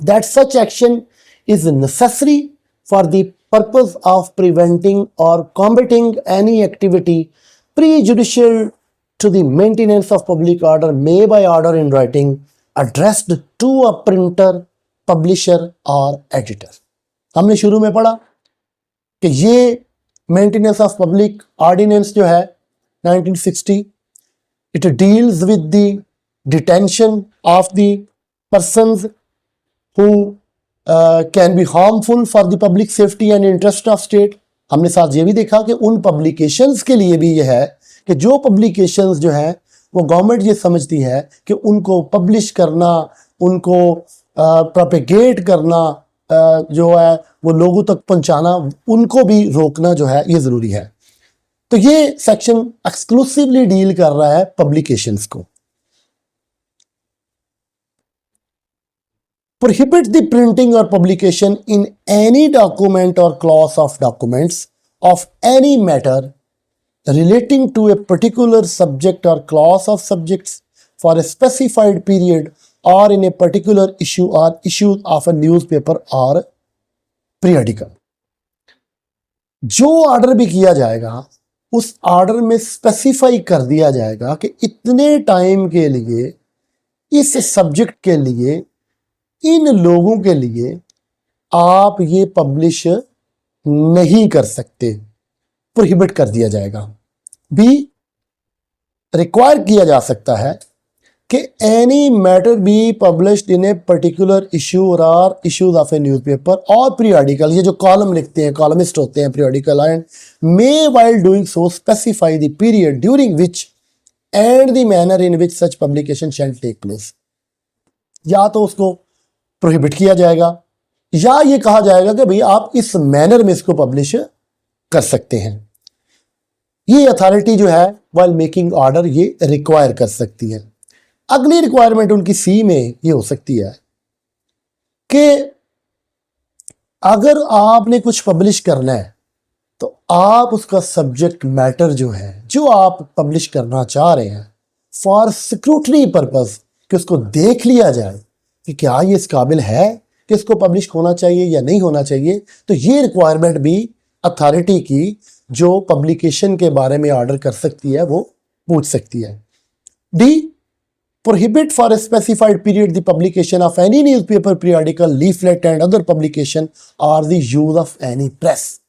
that such action is necessary for the purpose of preventing or combating any activity prejudicial to the maintenance of public order may by order in writing addressed to a printer, publisher or editor। हमने शुरू में पढ़ा कि ये maintenance of public ordinance जो है 1960, it deals with the detention of the persons who can be harmful for the public safety and interest of state। हमने साथ ये भी देखा कि उन पब्लिकेशंस के लिए भी ये है कि जो पब्लिकेशंस जो है वो गवर्नमेंट ये समझती है कि उनको पब्लिश करना, उनको प्रोपेगेट करना, जो है वो लोगों तक पहुंचाना, उनको भी रोकना जो है ये ज़रूरी है। तो ये सेक्शन एक्सक्लूसिवली डील कर रहा है पब्लिकेशंस को। Prohibit the printing or publication in any document or class of documents of any matter relating to a particular subject or class of subjects for a specified period or in a particular issue or issues of a newspaper or periodical। जो order भी किया जाएगा उस order में specify कर दिया जाएगा कि इतने टाइम के लिए इस सब्जेक्ट के लिए इन लोगों के लिए आप ये पब्लिश नहीं कर सकते, प्रोहिबिट कर दिया जाएगा। भी रिक्वायर किया जा सकता है कि any matter be published in a particular issue or issues of a newspaper or periodical, ये जो कॉलम लिखते हैं, कॉलमिस्ट होते हैं periodical, and may while doing so specify the period during which and the manner in which such publication shall take place. या तो उसको prohibit किया जाएगा या ये कहा जाएगा कि भाई आप इस मैनर में इसको पब्लिश कर सकते हैं। ये अथॉरिटी जो है व्हाइल मेकिंग ऑर्डर ये रिक्वायर कर सकती है। अगली रिक्वायरमेंट उनकी सी में ये हो सकती है कि अगर आपने कुछ पब्लिश करना है तो आप उसका सब्जेक्ट मैटर जो है, जो आप पब्लिश करना चाह रहे हैं, फॉर स्क्रूटनी पर्पस, कि उसको देख लिया जाए कि क्या ये इस काबिल है कि इसको पब्लिश होना चाहिए या नहीं होना चाहिए। तो ये रिक्वायरमेंट भी अथॉरिटी की जो पब्लिकेशन के बारे में ऑर्डर कर सकती है वो पूछ सकती है। D, prohibit for a specified period the publication of any newspaper, periodical, leaflet and other publication or the use of any press,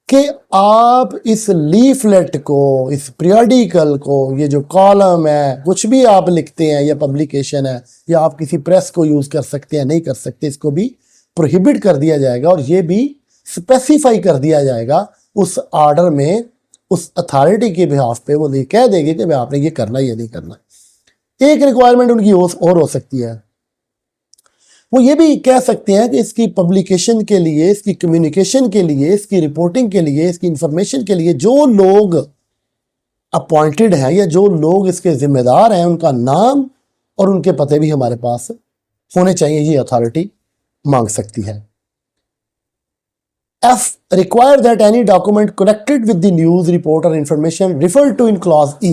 कि आप इस लीफलेट को, इस पीरियडिकल को, ये जो कॉलम है, कुछ भी आप लिखते हैं या पब्लिकेशन है, या आप किसी प्रेस को यूज़ कर सकते हैं नहीं कर सकते, इसको भी प्रोहिबिट कर दिया जाएगा। और ये भी स्पेसिफाई कर दिया जाएगा उस ऑर्डर में, उस अथॉरिटी के बिहाफ पे वो ये कह देंगे कि भाई आपने ये करना ये नहीं करना। एक रिक्वायरमेंट उनकी और हो सकती है, वो ये भी कह सकते हैं कि इसकी पब्लिकेशन के लिए, इसकी कम्युनिकेशन के लिए, इसकी रिपोर्टिंग के लिए, इसकी इंफॉर्मेशन के लिए जो लोग अपॉइंटेड हैं या जो लोग इसके जिम्मेदार हैं, उनका नाम और उनके पते भी हमारे पास होने चाहिए, ये अथॉरिटी मांग सकती है। F, require that any document connected with the news report or information referred to in clause E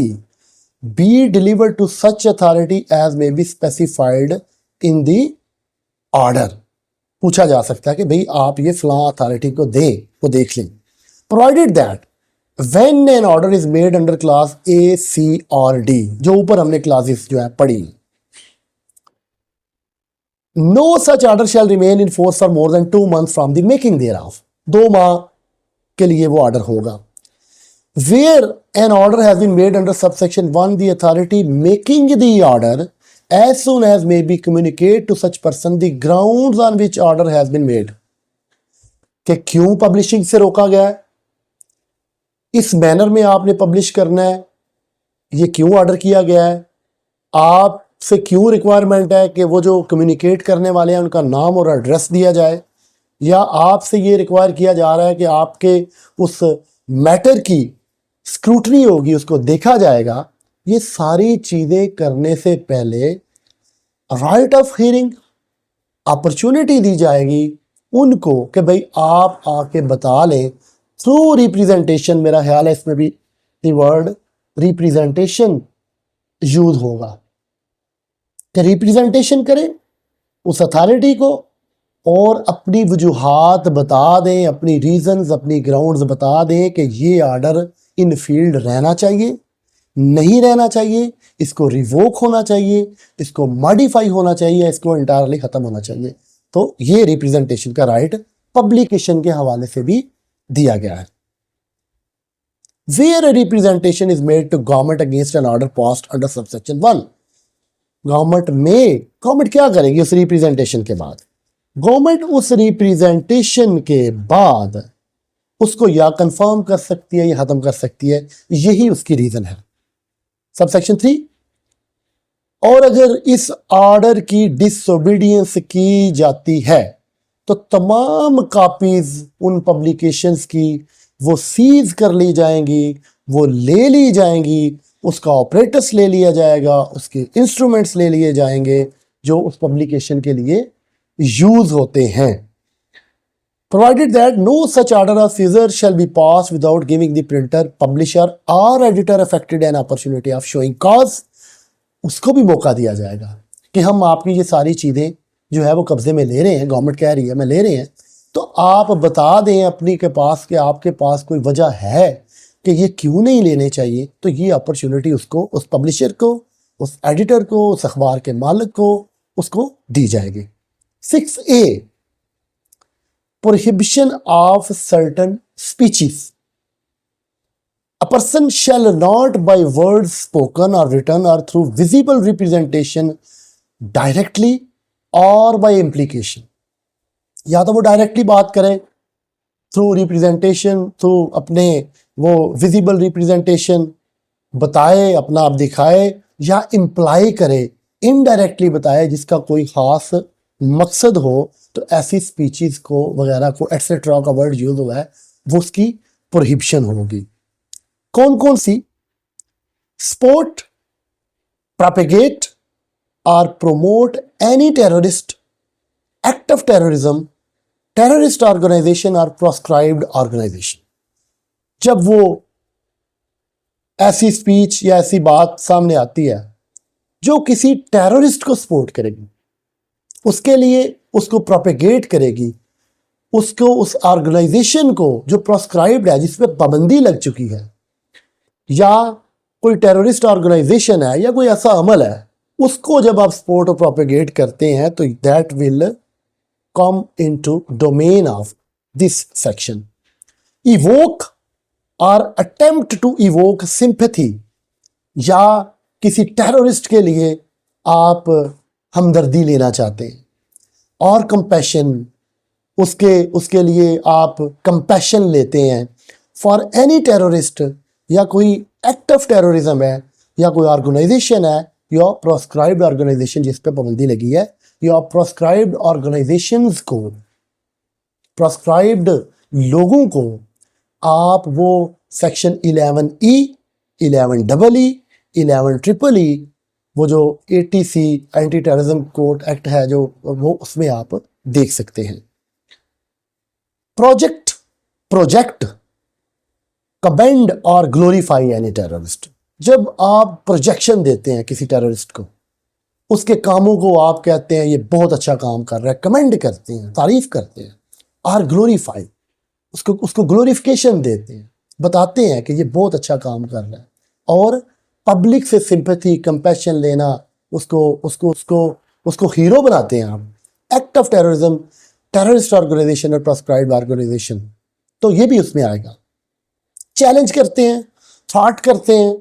be delivered to such authority as may be specified in the order। पूछा जा सकता है कि भाई आप ये फलां अथॉरिटी को दें, वो देख लें। Provided that when an order is made under clause A, C और डी, जो ऊपर हमने क्लासेस जो है पढ़ी, no such order shall remain in force for more than 2 months from the making thereof, 2 माह के लिए वो ऑर्डर होगा। Where an order has been made under subsection 1, the authority making the order as soon as may be communicate to such person the grounds on which order has been made, कि क्यों publishing से रोका गया है, इस manner में आपने publish करना है, ये क्यों ऑर्डर किया गया है, आपसे क्यों रिक्वायरमेंट है कि वो जो कम्युनिकेट करने वाले हैं उनका नाम और एड्रेस दिया जाए, या आपसे ये रिक्वायर किया जा रहा है कि आपके उस मैटर की स्क्रूटनी होगी, उसको देखा जाएगा। ये सारी चीज़ें करने से पहले राइट ऑफ हियरिंग अपॉर्चुनिटी दी जाएगी उनको कि भाई आप आके बता लें थ्रू रिप्रेजेंटेशन। मेरा ख्याल है इसमें भी द वर्ड रिप्रेजेंटेशन यूज होगा कि रिप्रेजेंटेशन करें उस अथॉरिटी को और अपनी वजूहात बता दें, अपनी रीजंस, अपनी ग्राउंड्स बता दें कि ये ऑर्डर इन फील्ड रहना चाहिए, नहीं रहना चाहिए, इसको रिवोक होना चाहिए, इसको मॉडिफाई होना चाहिए, इसको इंटायरली ख़त्म होना चाहिए। तो ये रिप्रेजेंटेशन का राइट पब्लिकेशन के हवाले से भी दिया गया है। Where representation is made to government against an order passed under subsection 1, government क्या करेगी उस रिप्रेजेंटेशन के बाद? गवर्नमेंट उस रिप्रेजेंटेशन के बाद उसको या कंफर्म कर सकती है या खत्म कर सकती है, यही उसकी रीजन है। सबसेक्शन 3, और अगर इस ऑर्डर की डिसओबीडियंस की जाती है तो तमाम कॉपीज उन पब्लिकेशंस की वो सीज कर ली जाएंगी, वो ले ली जाएंगी, उसका ऑपरेटस ले लिया जाएगा, उसके इंस्ट्रूमेंट्स ले लिए जाएंगे जो उस पब्लिकेशन के लिए यूज होते हैं। Provided that no such order or seizure shall be passed without giving the printer, publisher or editor affected an opportunity of showing cause, उसको भी मौका दिया जाएगा कि हम आपकी ये सारी चीज़ें जो है वो कब्जे में ले रहे हैं, गवर्नमेंट कह रही है मैं ले रहे हैं, तो आप बता दें अपनी के पास कि आपके पास कोई वजह है कि ये क्यों नहीं लेने चाहिए। तो ये अपॉर्चुनिटी उसको, उस पब्लिशर को, उस एडिटर को, उस अखबार के मालिक को, उसको दी जाएगी। 6A, prohibition of certain speeches. A person shall not by words spoken or written or through visible representation directly or by implication, या तो वो डायरेक्टली बात करें थ्रू रिप्रेजेंटेशन, थ्रू अपने वो विजिबल रिप्रेजेंटेशन बताए, अपना आप दिखाए, या इम्प्लाई करे, इनडायरेक्टली बताए जिसका कोई खास मकसद हो, तो ऐसी स्पीचेस को वगैरह को एटसेट्रा का वर्ड यूज हुआ है वो उसकी प्रोहिबिशन होगी। कौन कौन सी? Support, propagate or promote any terrorist act of terrorism, terrorist organization or proscribed organization. जब वो ऐसी स्पीच या ऐसी बात सामने आती है जो किसी टेररिस्ट को सपोर्ट करेगी, उसके लिए उसको प्रोपेगेट करेगी, उसको उस ऑर्गेनाइजेशन को जो प्रोस्क्राइब्ड है, जिस पे पाबंदी लग चुकी है, या कोई टेररिस्ट ऑर्गेनाइजेशन है या कोई ऐसा अमल है, उसको जब आप सपोर्ट और प्रोपेगेट करते हैं तो that will come into domain of this section. Evoke और अटेम्प्ट टू इवोक सिंपैथी, या किसी टेररिस्ट के लिए आप हमदर्दी लेना चाहते हैं, और कंपैशन, उसके लिए आप कंपैशन लेते हैं फॉर एनी टेररिस्ट, या कोई एक्ट ऑफ टेररिज्म है, या कोई ऑर्गेनाइजेशन है, या प्रोस्क्राइब्ड ऑर्गेनाइजेशन जिस पे पाबंदी लगी है, या प्रोस्क्राइब्ड ऑर्गेनाइजेशंस को, प्रोस्क्राइब्ड लोगों को आप वो सेक्शन 11E, 11EE, 11EEE, वो जो ATC anti terrorism code act है जो, वो उसमें आप देख सकते हैं। प्रोजेक्ट कमेंड और ग्लोरीफाई एनी टेररिस्ट, जब आप प्रोजेक्शन देते हैं किसी टेररिस्ट को, उसके कामों को आप कहते हैं ये बहुत अच्छा काम कर रहा है, कमेंड करते हैं, तारीफ करते हैं, और ग्लोरीफाई, उसको ग्लोरिफिकेशन देते हैं, बताते हैं कि ये बहुत अच्छा काम कर रहा है, और पब्लिक से सिंपैथी कंपैशन लेना, उसको उसको उसको उसको हीरो बनाते हैं आप। Act of terrorism, terrorist organization or proscribed organization, तो ये भी उसमें आएगा। चैलेंज करते हैं, थॉट करते हैं,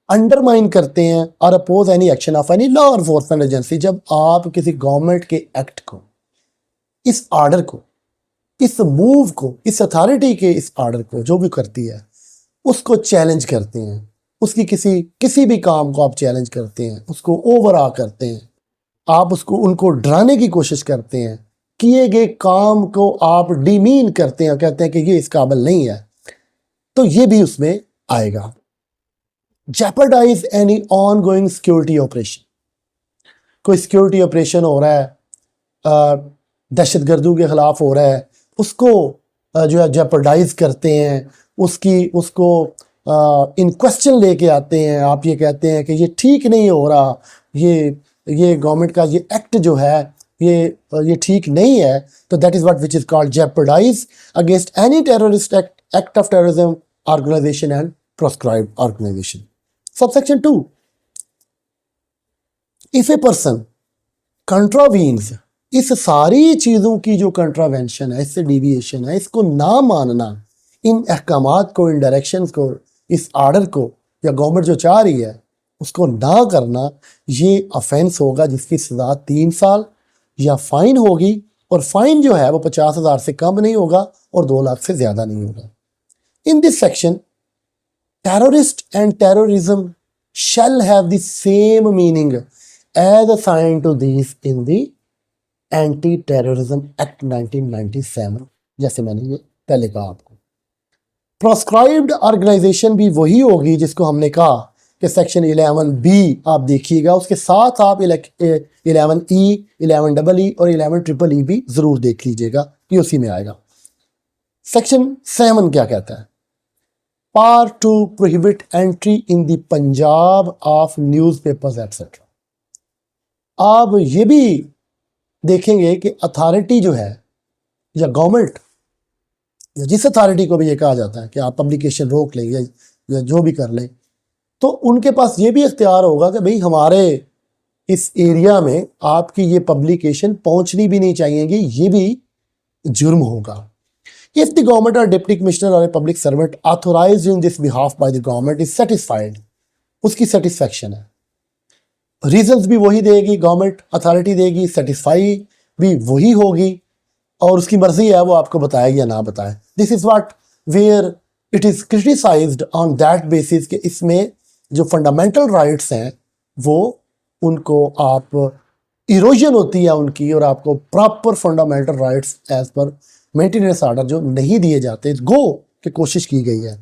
अंडरमाइन करते हैं और oppose any action of any law enforcement agency. जब आप किसी गवर्नमेंट के एक्ट को, इस आर्डर को, इस मूव को, इस अथॉरिटी के इस आर्डर को जो भी करती है उसको चैलेंज करते हैं, उसकी किसी भी काम को आप चैलेंज करते हैं, उसको ओवरऑ करते हैं, आप उसको उनको डराने की कोशिश करते हैं, किए गए काम को आप डिमीन करते हैं, कहते हैं कि ये इस काबिल नहीं है, तो ये भी उसमें आएगा। Jeopardise any ongoing security operation, कोई सिक्योरिटी ऑपरेशन हो रहा है, दहशतगर्दों के खिलाफ हो रहा है, उसको जो है जेपर्डाइज करते हैं, उसको इन क्वेश्चन लेके आते हैं। आप ये कहते हैं कि ये ठीक नहीं हो रहा, ये गवर्नमेंट का ये एक्ट जो है ये ठीक नहीं है, तो that is what which is called jeopardise against any terrorist act of terrorism organisation and proscribed organisation. Subsection 2, if a person contravenes, इस सारी चीज़ों की जो कंट्रावेंशन है, इससे डिविएशन है, इसको ना मानना, इन अहकामात को, इन डायरेक्शंस को, इस आर्डर को, या गवर्नमेंट जो चाह रही है उसको ना करना, ये ऑफेंस होगा जिसकी सज़ा 3 साल या फाइन होगी, और फाइन जो है वो 50,000 से कम नहीं होगा और 2 लाख से ज़्यादा नहीं होगा। In this section, terrorist and terrorism shall have the same meaning as assigned to these in the Anti-Terrorism Act 1997, जैसे मैंने ये पहले कहा आपको। प्रोस्क्राइब्ड ऑर्गेनाइजेशन भी वही होगी जिसको हमने कहा कि सेक्शन 11B आप देखिएगा, उसके साथ आप 11E, 11EE और 11EEE भी ज़रूर देख लीजिएगा, ये उसी में आएगा। सेक्शन 7 क्या कहता है? Power to prohibit entry in the Punjab of newspapers etc. आप ये भी देखेंगे कि अथॉरिटी जो है, या गवर्नमेंट, या जिस अथॉरिटी को भी ये कहा जाता है कि आप पब्लिकेशन रोक लें या जो भी कर लें, तो उनके पास ये भी इख्तियार होगा कि भाई हमारे इस एरिया में आपकी ये पब्लिकेशन पहुंचनी भी नहीं चाहिएगी, ये भी जुर्म होगा। If the government or deputy commissioner or a public servant authorized in this behalf by the government is satisfied, उसकी satisfaction है, रीजंस भी वही देगी गवर्नमेंट, अथॉरिटी देगी, सेटिस्फाई भी वही होगी, और उसकी मर्जी है वो आपको बताए या ना बताए। This is what where it is criticized on that basis कि इसमें जो फंडामेंटल राइट्स हैं वो उनको आप इरोजन होती है उनकी, और आपको proper fundamental rights as per maintenance order जो नहीं दिए जाते, गो की कोशिश की गई है।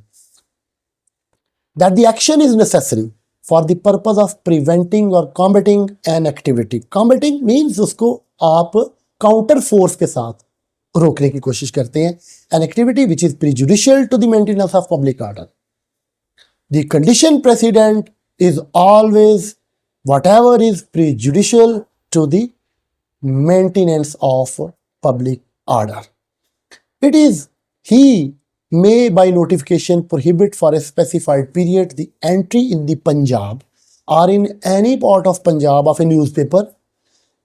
That the action is necessary for the purpose of preventing or combating an activity. Combating means उसको आप काउंटर फोर्स के साथ रोकने की कोशिश करते हैं। An activity which is prejudicial to the maintenance of public order. The condition president is always whatever is prejudicial to the maintenance of public order. It is he may by notification prohibit for a specified period the entry in the Punjab or in any part of Punjab of a newspaper,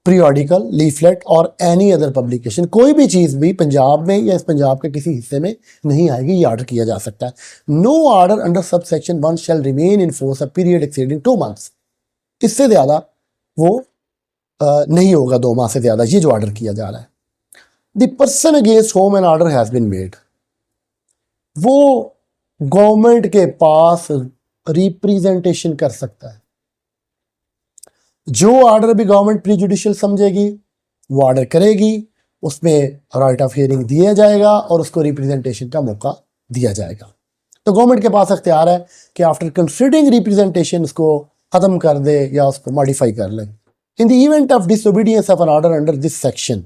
periodical, leaflet or any other publication. कोई भी चीज़ भी पंजाब में या इस पंजाब के किसी हिस्से में नहीं आएगी, ये ऑर्डर किया जा सकता है। No order under subsection 1 shall remain in force a period exceeding 2 months. इससे ज़्यादा वो नहीं होगा, 2 माह से ज़्यादा, ये जो ऑर्डर किया जा रहा है। The person against whom an order has been made, वो गवर्नमेंट के पास रिप्रेजेंटेशन कर सकता है। जो ऑर्डर भी गवर्नमेंट प्रीजुडिशियल समझेगी वो ऑर्डर करेगी, उसमें राइट ऑफ हियरिंग दिया जाएगा और उसको रिप्रेजेंटेशन का मौका दिया जाएगा। तो गवर्नमेंट के पास अख्तियार है कि आफ्टर कंसिडरिंग रिप्रेजेंटेशन उसको ख़त्म कर दे या उसको मॉडिफाई कर ले। In the event of disobedience of an order under this section,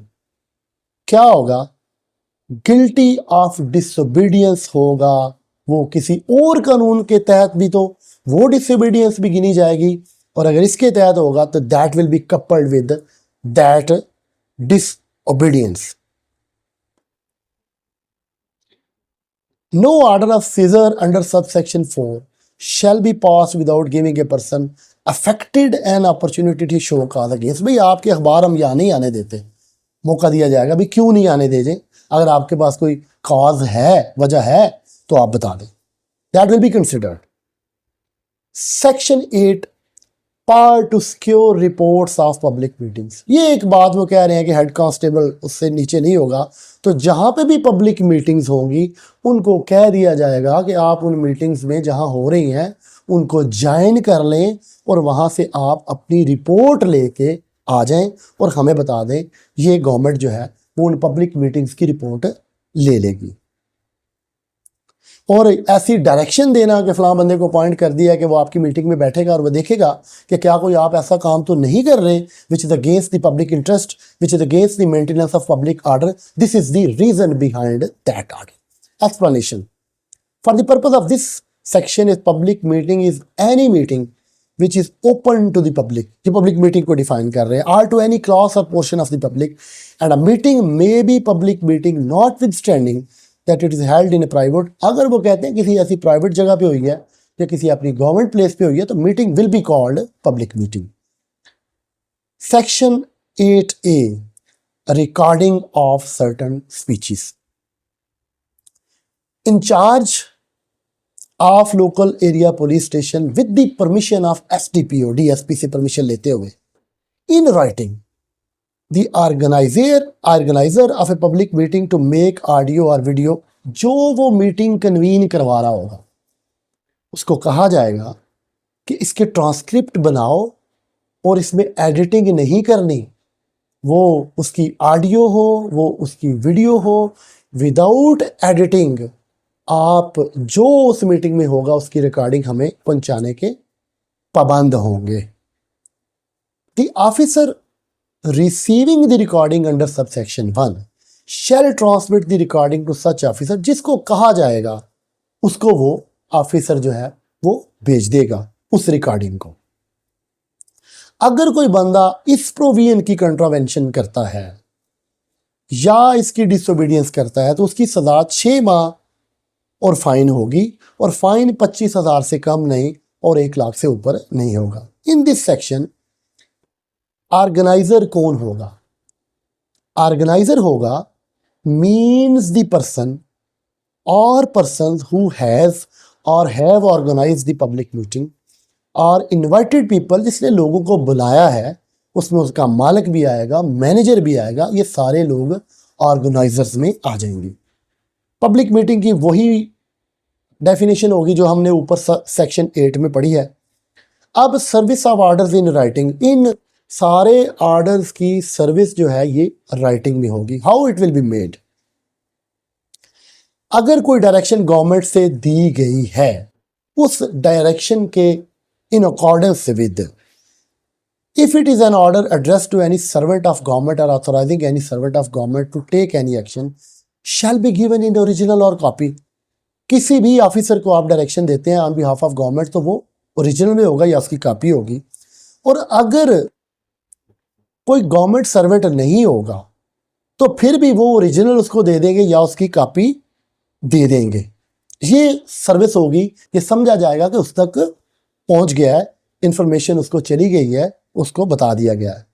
क्या होगा? गिल्टी ऑफ डिसओबीडियंस होगा, वो किसी और कानून के तहत भी तो वो डिसओबीडियंस भी गिनी जाएगी, और अगर इसके तहत होगा तो that will be coupled with that disobedience. No order of seizure under सब section 4 shall be passed without giving a person affected an opportunity to show cause against। भाई आपके अखबार हम यहाँ नहीं आने देते, मौका दिया जाएगा। भाई क्यों नहीं आने दीजिए, अगर आपके पास कोई कॉज है, वजह है तो आप बता दें, that will be considered. Section 8 power to secure reports of public meetings. ये एक बात वो कह रहे हैं कि हेड कांस्टेबल उससे नीचे नहीं होगा, तो जहां पे भी पब्लिक मीटिंग्स होंगी उनको कह दिया जाएगा कि आप उन मीटिंग्स में जहां हो रही हैं उनको ज्वाइन कर लें और वहां से आप अपनी रिपोर्ट लेके आ जाएं और हमें बता दें। ये गवर्नमेंट जो है वो उन पब्लिक मीटिंग्स की रिपोर्ट ले लेगी। और ऐसी डायरेक्शन देना कि फलां बंदे को अपॉइंट कर दिया कि वो आपकी मीटिंग में बैठेगा और वो देखेगा कि क्या कोई आप ऐसा काम तो नहीं कर रहे which is against the public interest, which is against the maintenance of public order. This is the reason behind that order. Explanation for the purpose of this section is public meeting is any meeting which is open to the public. ये public meeting को define कर रहे हैं। Or to any class or portion of the public and a meeting may be public meeting not with standing that it is held in A private. अगर वो कहते हैं किसी ऐसी प्राइवेट जगह पे हुई है या किसी अपनी गवर्नमेंट प्लेस पे हुई है तो meeting will be called public meeting. Section 8A recording of certain speeches. Incharge of local area police station with the permission of SDPO DSP से परमिशन लेते हुए in writing the organizer of a public meeting to make audio or video, जो वो meeting convene करवा रहा होगा उसको कहा जाएगा कि इसके ट्रांसक्रिप्ट बनाओ और इसमें एडिटिंग नहीं करनी, वो उसकी ऑडियो हो वो उसकी वीडियो हो, विदाउट एडिटिंग आप जो उस मीटिंग में होगा उसकी रिकॉर्डिंग हमें पहुंचाने के पाबंद होंगे। The officer receiving the recording under subsection 1 shall transmit the recording to such officer, जिसको कहा जाएगा उसको वो ऑफिसर जो है वो भेज देगा उस रिकॉर्डिंग को। अगर कोई बंदा इस प्रोविजन की कंट्रावेंशन करता है या इसकी डिसोबीडियंस करता है तो उसकी सजा 6 माह और फाइन होगी, और फाइन 25,000 से कम नहीं और 1 लाख से ऊपर नहीं होगा। इन दिस सेक्शन ऑर्गेनाइजर कौन होगा? ऑर्गेनाइजर होगा means the person or persons who has or have organized the public meeting or invited people, जिसने लोगों को बुलाया है उसमें उसका मालिक भी आएगा, मैनेजर भी आएगा, ये सारे लोग ऑर्गेनाइजर्स में आ जाएंगे। पब्लिक मीटिंग की वही डेफिनेशन होगी जो हमने ऊपर सेक्शन 8 में पढ़ी है। अब service of orders in writing, इन सारे ऑर्डर्स की सर्विस जो है ये राइटिंग में होगी। How it will be made, अगर कोई डायरेक्शन गवर्नमेंट से दी गई है उस डायरेक्शन के in accordance with, if it is an order address to any servant of government or authorising any servant of government to take any action shall be given in original or copy. किसी भी officer को आप direction देते हैं on behalf of government तो वो original में होगा या उसकी कॉपी होगी, और अगर कोई गवर्नमेंट सर्वेंट नहीं होगा तो फिर भी वो ओरिजिनल उसको दे देंगे या उसकी कॉपी दे देंगे। ये सर्विस होगी, ये समझा जाएगा कि उस तक पहुंच गया है, इंफॉर्मेशन उसको चली गई है, उसको बता दिया गया है।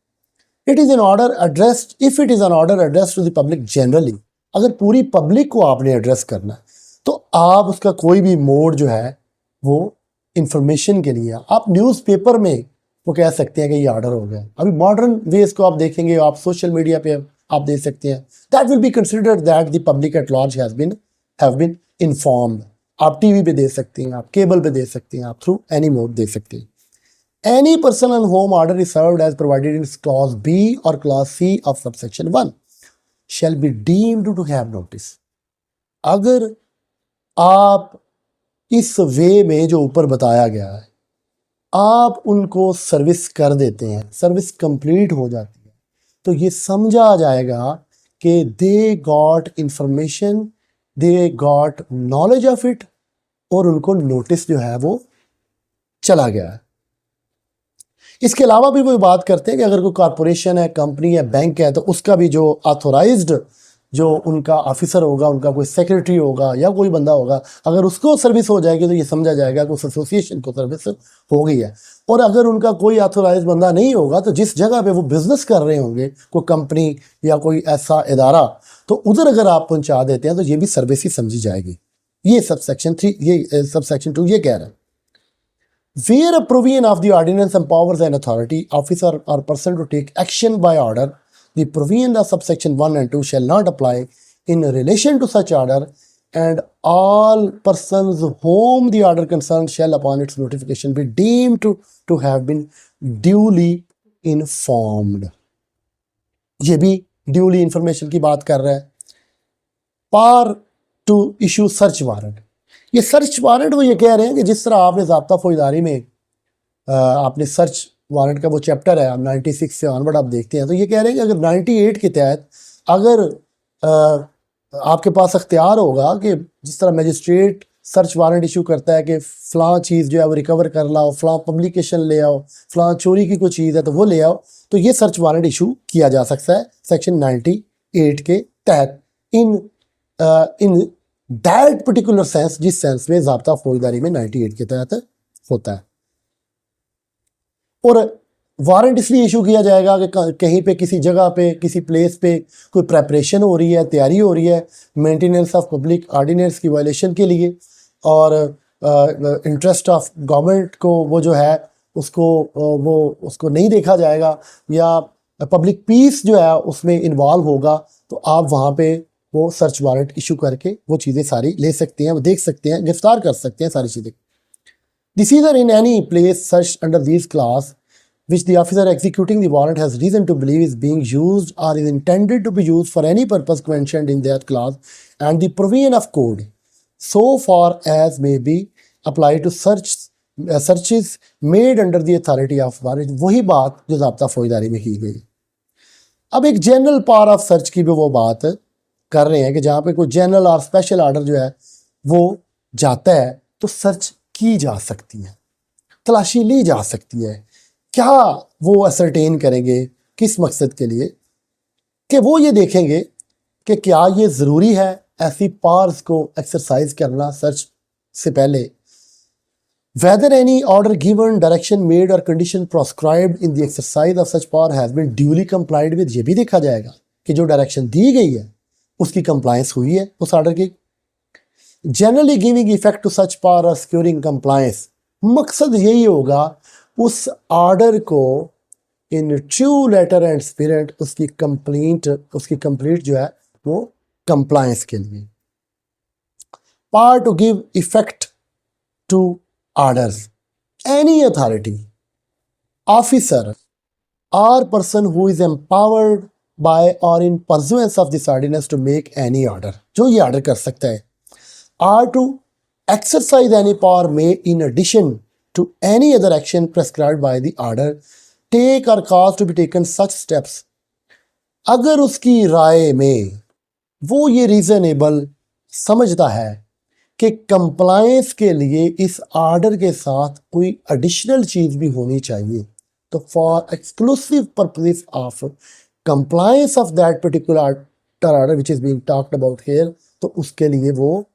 It is an order addressed, if it is an order address to the public generally, अगर पूरी पब्लिक को आपने एड्रेस करना है तो आप उसका कोई भी मोड जो है वो इंफॉर्मेशन के लिए, आप न्यूज़पेपर में वो कह सकते हैं कि ये ऑर्डर हो गया। अभी मॉडर्न वेज को आप देखेंगे, आप सोशल मीडिया पे आप दे सकते हैं, that will be considered that the public at large have been informed. आप टीवी पे दे सकते हैं, आप केबल पे दे सकते हैं, आप थ्रू एनी मोड दे सकते हैं। Any person on whom order is served as provided in clause B or clause C of subsection 1 shall be deemed to have notice. अगर आप इस वे में जो ऊपर बताया गया है आप उनको सर्विस कर देते हैं, सर्विस कंप्लीट हो जाती है, तो ये समझा जाएगा कि they got information, they got knowledge of it, और उनको नोटिस जो है वो चला गया है। इसके अलावा भी वो बात करते हैं कि अगर कोई कॉरपोरेशन है, कंपनी है, बैंक है, तो उसका भी जो ऑथोराइज्ड जो उनका ऑफिसर होगा, उनका कोई सेक्रेटरी होगा या कोई बंदा होगा, अगर उसको सर्विस हो जाएगी तो ये समझा जाएगा कि उस एसोसिएशन को सर्विस हो गई है। और अगर उनका कोई ऑथोराइज बंदा नहीं होगा तो जिस जगह पे वो बिजनेस कर रहे होंगे, कोई कंपनी या कोई ऐसा इदारा, तो उधर अगर आप पहुंचा देते हैं तो ये भी सर्विस ही समझी जाएगी। ये सबसेक्शन 3, ये सबसेक्शन 2 ये कह रहा है। Where a provision of the ordinance empowers an authority, officer or person to take action by order, the provision of subsection 1 and 2 shall not apply in relation to such order, and all persons whom the order concerns shall upon its notification be deemed to have been duly informed. ये भी duly information की बात कर रहा है। पार to issue search warrant, ये search warrant वो ये कह रहे हैं कि जिस तरह आपने ज़ाब्ता फौजदारी में आपने सर्च वारंट का वो चैप्टर है, आप 96 से ऑनवर्ड आप देखते हैं, तो ये कह रहे हैं कि अगर 98 के तहत अगर आपके पास अख्तियार होगा कि जिस तरह मजिस्ट्रेट सर्च वारंट इशू करता है कि फ़लाँ चीज़ जो है वो रिकवर कर लाओ, फ़लाँ पब्लिकेशन ले आओ, फ़लाँ चोरी की कोई चीज़ है तो वो ले आओ, तो ये सर्च वारंट इशू किया जा सकता है सेक्शन 98 के तहत इन दैट पर्टिकुलर सेंस, जिस सेंस में ज़ाब्ता फौजदारी में 98 के तहत होता है। और वारंट इसलिए इशू किया जाएगा कि कहीं पे किसी जगह पे किसी प्लेस पे कोई प्रेपरेशन हो रही है, तैयारी हो रही है मेंटेनेंस ऑफ पब्लिक ऑर्डिनेंस की वायलेशन के लिए, और इंटरेस्ट ऑफ गवर्नमेंट को वो जो है उसको नहीं देखा जाएगा, या पब्लिक पीस जो है उसमें इन्वॉल्व होगा, तो आप वहाँ पे वो सर्च वारंट इशू करके वो चीज़ें सारी ले सकते हैं, वो देख सकते हैं, गिरफ्तार कर सकते हैं सारी चीज़ें। The seizure in any place searched under these clause which the officer executing the warrant has reason to believe is being used or is intended to be used for any purpose mentioned in that clause, and the provision of code so far as may be applied to searches made under the authority of warrant, वही बात जो ज़ाब्ता फौजदारी में की गई। अब एक general power of search की भी वो बात कर रहे हैं कि जहाँ पे कोई जनरल और स्पेशल ऑर्डर जो है वो जाता है तो सर्च की जा सकती है, तलाशी ली जा सकती है। क्या वो असरटेन करेंगे, किस मकसद के लिए, कि वो ये देखेंगे कि क्या ये ज़रूरी है ऐसी पावर्स को एक्सरसाइज करना सर्च से पहले। Whether any order given, direction made or condition proscribed in the exercise of such power has been duly complied with, ये भी देखा जाएगा कि जो डायरेक्शन दी गई है उसकी कंप्लायंस हुई है उस ऑर्डर की। Generally giving effect to such power or securing compliance, मकसद यही होगा उस ऑर्डर को in true letter and spirit उसकी कंप्लीट जो है वो कंप्लायंस के लिए। Power to give effect to orders, any authority, officer or person who is empowered by or in pursuance of this ordinance to make any order, जो ये order कर सकता है, or to exercise any power may in addition to any other action prescribed by the order take or cause to be taken such steps, अगर उसकी राय में वो ये रीजनेबल समझता है कि कंप्लायंस के लिए इस ऑर्डर के साथ कोई एडिशनल चीज़ भी होनी चाहिए, तो for exclusive purpose of compliance of that particular order which is being talked about here, तो उसके लिए वो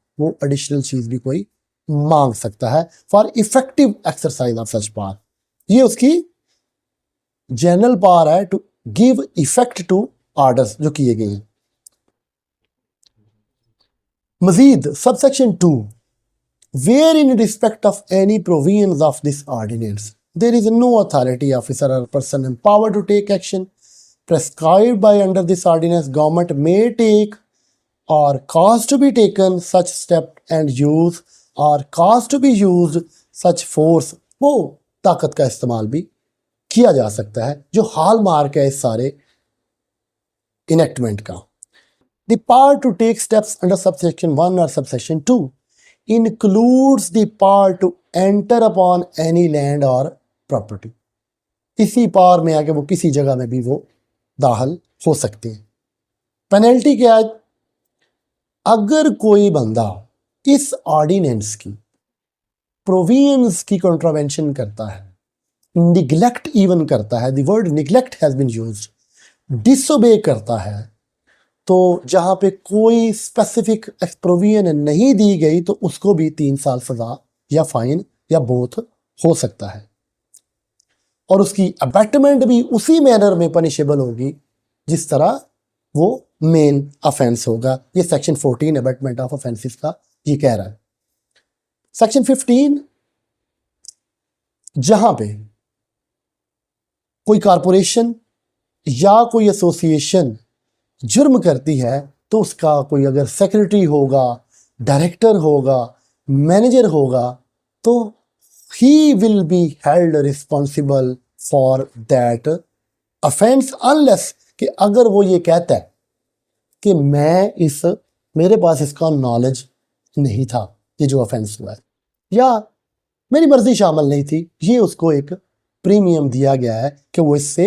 एडिशनल चीज़ भी कोई मांग सकता है for effective exercise of such power. ये उसकी जनरल पावर है to give effect to orders जो किए गए हैं। मजीद subsection 2, where in respect of any provisions of this ordinance there is no authority, officer or person empowered to take action prescribed by under this ordinance, government may take or cause to be taken such step and use or cause to be used such force, वो ताकत का इस्तेमाल भी किया जा सकता है जो हाल मार्क है इस सारे इनेक्टमेंट का। The power to take steps under subsection 1 or subsection 2 includes the power to enter upon any land or property, इसी पावर में आके वो किसी जगह में भी वो दाखिल हो सकते हैं। पेनल्टी क्या है? अगर कोई बंदा इस ऑर्डिनेंस की प्रोविजंस की कॉन्ट्रावेंशन करता है, निगलेक्ट इवन करता है, the word neglect has been used, disobey करता है, तो जहाँ पे कोई स्पेसिफिक प्रोविजन नहीं दी गई तो उसको भी 3 साल सज़ा या फाइन या बोथ हो सकता है, और उसकी अबैटमेंट भी उसी मैनर में पनिशेबल होगी जिस तरह वो मेन अफेंस होगा। ये सेक्शन 14 अबैटमेंट ऑफ ऑफेंसेस का ये कह रहा है। सेक्शन 15, जहां पे कोई कारपोरेशन या कोई एसोसिएशन जुर्म करती है तो उसका कोई अगर सेक्रेटरी होगा, डायरेक्टर होगा, मैनेजर होगा, तो he will be held responsible for that offence unless कि अगर वो ये कहता है कि मेरे पास इसका नॉलेज नहीं था, ये जो अफेंस हुआ है, या मेरी मर्जी शामिल नहीं थी, ये उसको एक प्रीमियम दिया गया है कि वो इससे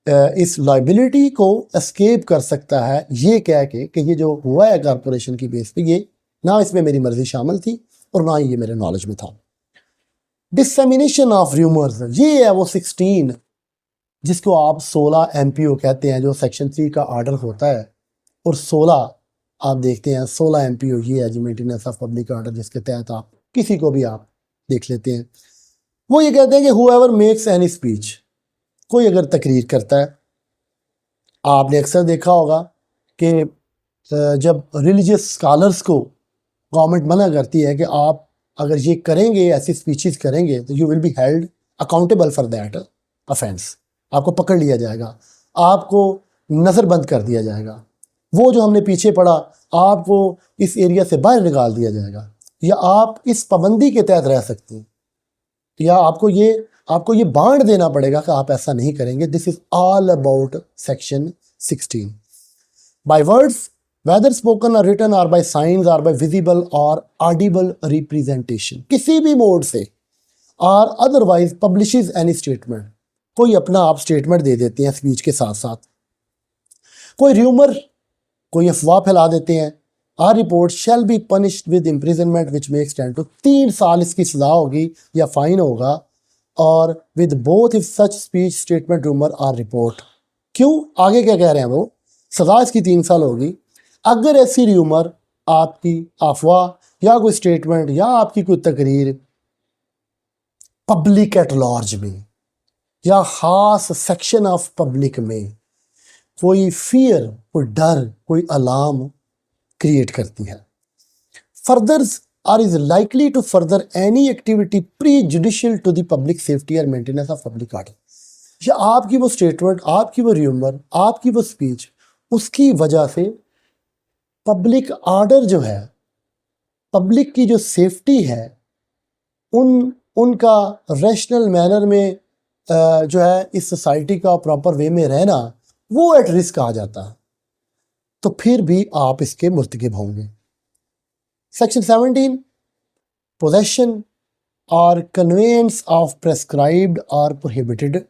इस लाइबिलिटी को एस्केप कर सकता है, ये कह के कि ये जो हुआ है कारपोरेशन की बेस पे, ये ना इसमें मेरी मर्जी शामिल थी और ना ये मेरे नॉलेज में था। डिसेमिनेशन ऑफ र्यूमर्स, ये है वो 16 जिसको आप 16 MPO कहते हैं, जो सेक्शन 3 का ऑर्डर होता है, और 16 आप देखते हैं 16 MPO ये है जी मेंटेनेंस ऑफ पब्लिक ऑर्डर, जिसके तहत आप किसी को भी आप देख लेते हैं। वो ये कहते हैं कि हुएवर मेक्स एनी स्पीच, कोई अगर तकरीर करता है, आपने अक्सर देखा होगा कि जब रिलीजियस स्कॉलर्स को गवर्नमेंट मना करती है कि आप अगर ये करेंगे, ऐसी स्पीचेस करेंगे, तो you will be held accountable for that offence, आपको पकड़ लिया जाएगा, आपको नज़रबंद कर दिया जाएगा, वो जो हमने पीछे पढ़ा आपको इस एरिया से बाहर निकाल दिया जाएगा, या आप इस पाबंदी के तहत रह सकते हैं, या आपको ये बांड देना पड़ेगा कि आप ऐसा नहीं करेंगे। This is all about section 16। By words whether spoken or written or by signs or by visible or audible representation, किसी भी मोड से, और अदरवाइज पब्लिशेस एनी स्टेटमेंट, कोई अपना आप स्टेटमेंट दे देते हैं स्पीच के साथ साथ, कोई र्यूमर, कोई अफवाह फैला देते हैं, R report shell be punished with imprisonment which makes 10 to 3 साल इसकी सजा होगी या फाइन होगा, और with both if such speech statement rumour R report. क्यों, आगे क्या कह रहे हैं वो, सजा इसकी 3 साल होगी अगर ऐसी र्यूमर, आपकी अफवाह या कोई स्टेटमेंट या आपकी कोई तकरीर पब्लिक एट लार्ज में या खास सेक्शन ऑफ पब्लिक में कोई फियर, कोई डर, कोई अलार्म क्रिएट करती है। Furthers or is likely to further any activity prejudicial to the public safety or maintenance of public order, या आपकी वो स्टेटमेंट, आपकी वो र्यूमर, आपकी वो स्पीच, उसकी वजह से पब्लिक ऑर्डर जो है, पब्लिक की जो सेफ्टी है, उनका रैशनल मैनर में जो है इस सोसाइटी का प्रॉपर वे में रहना, वो एट रिस्क आ जाता है, तो फिर भी आप इसके मुर्तकिब होंगे। सेक्शन 17, पोजेशन और कन्वेंस ऑफ प्रेस्क्राइब्ड और प्रोहिबिटेड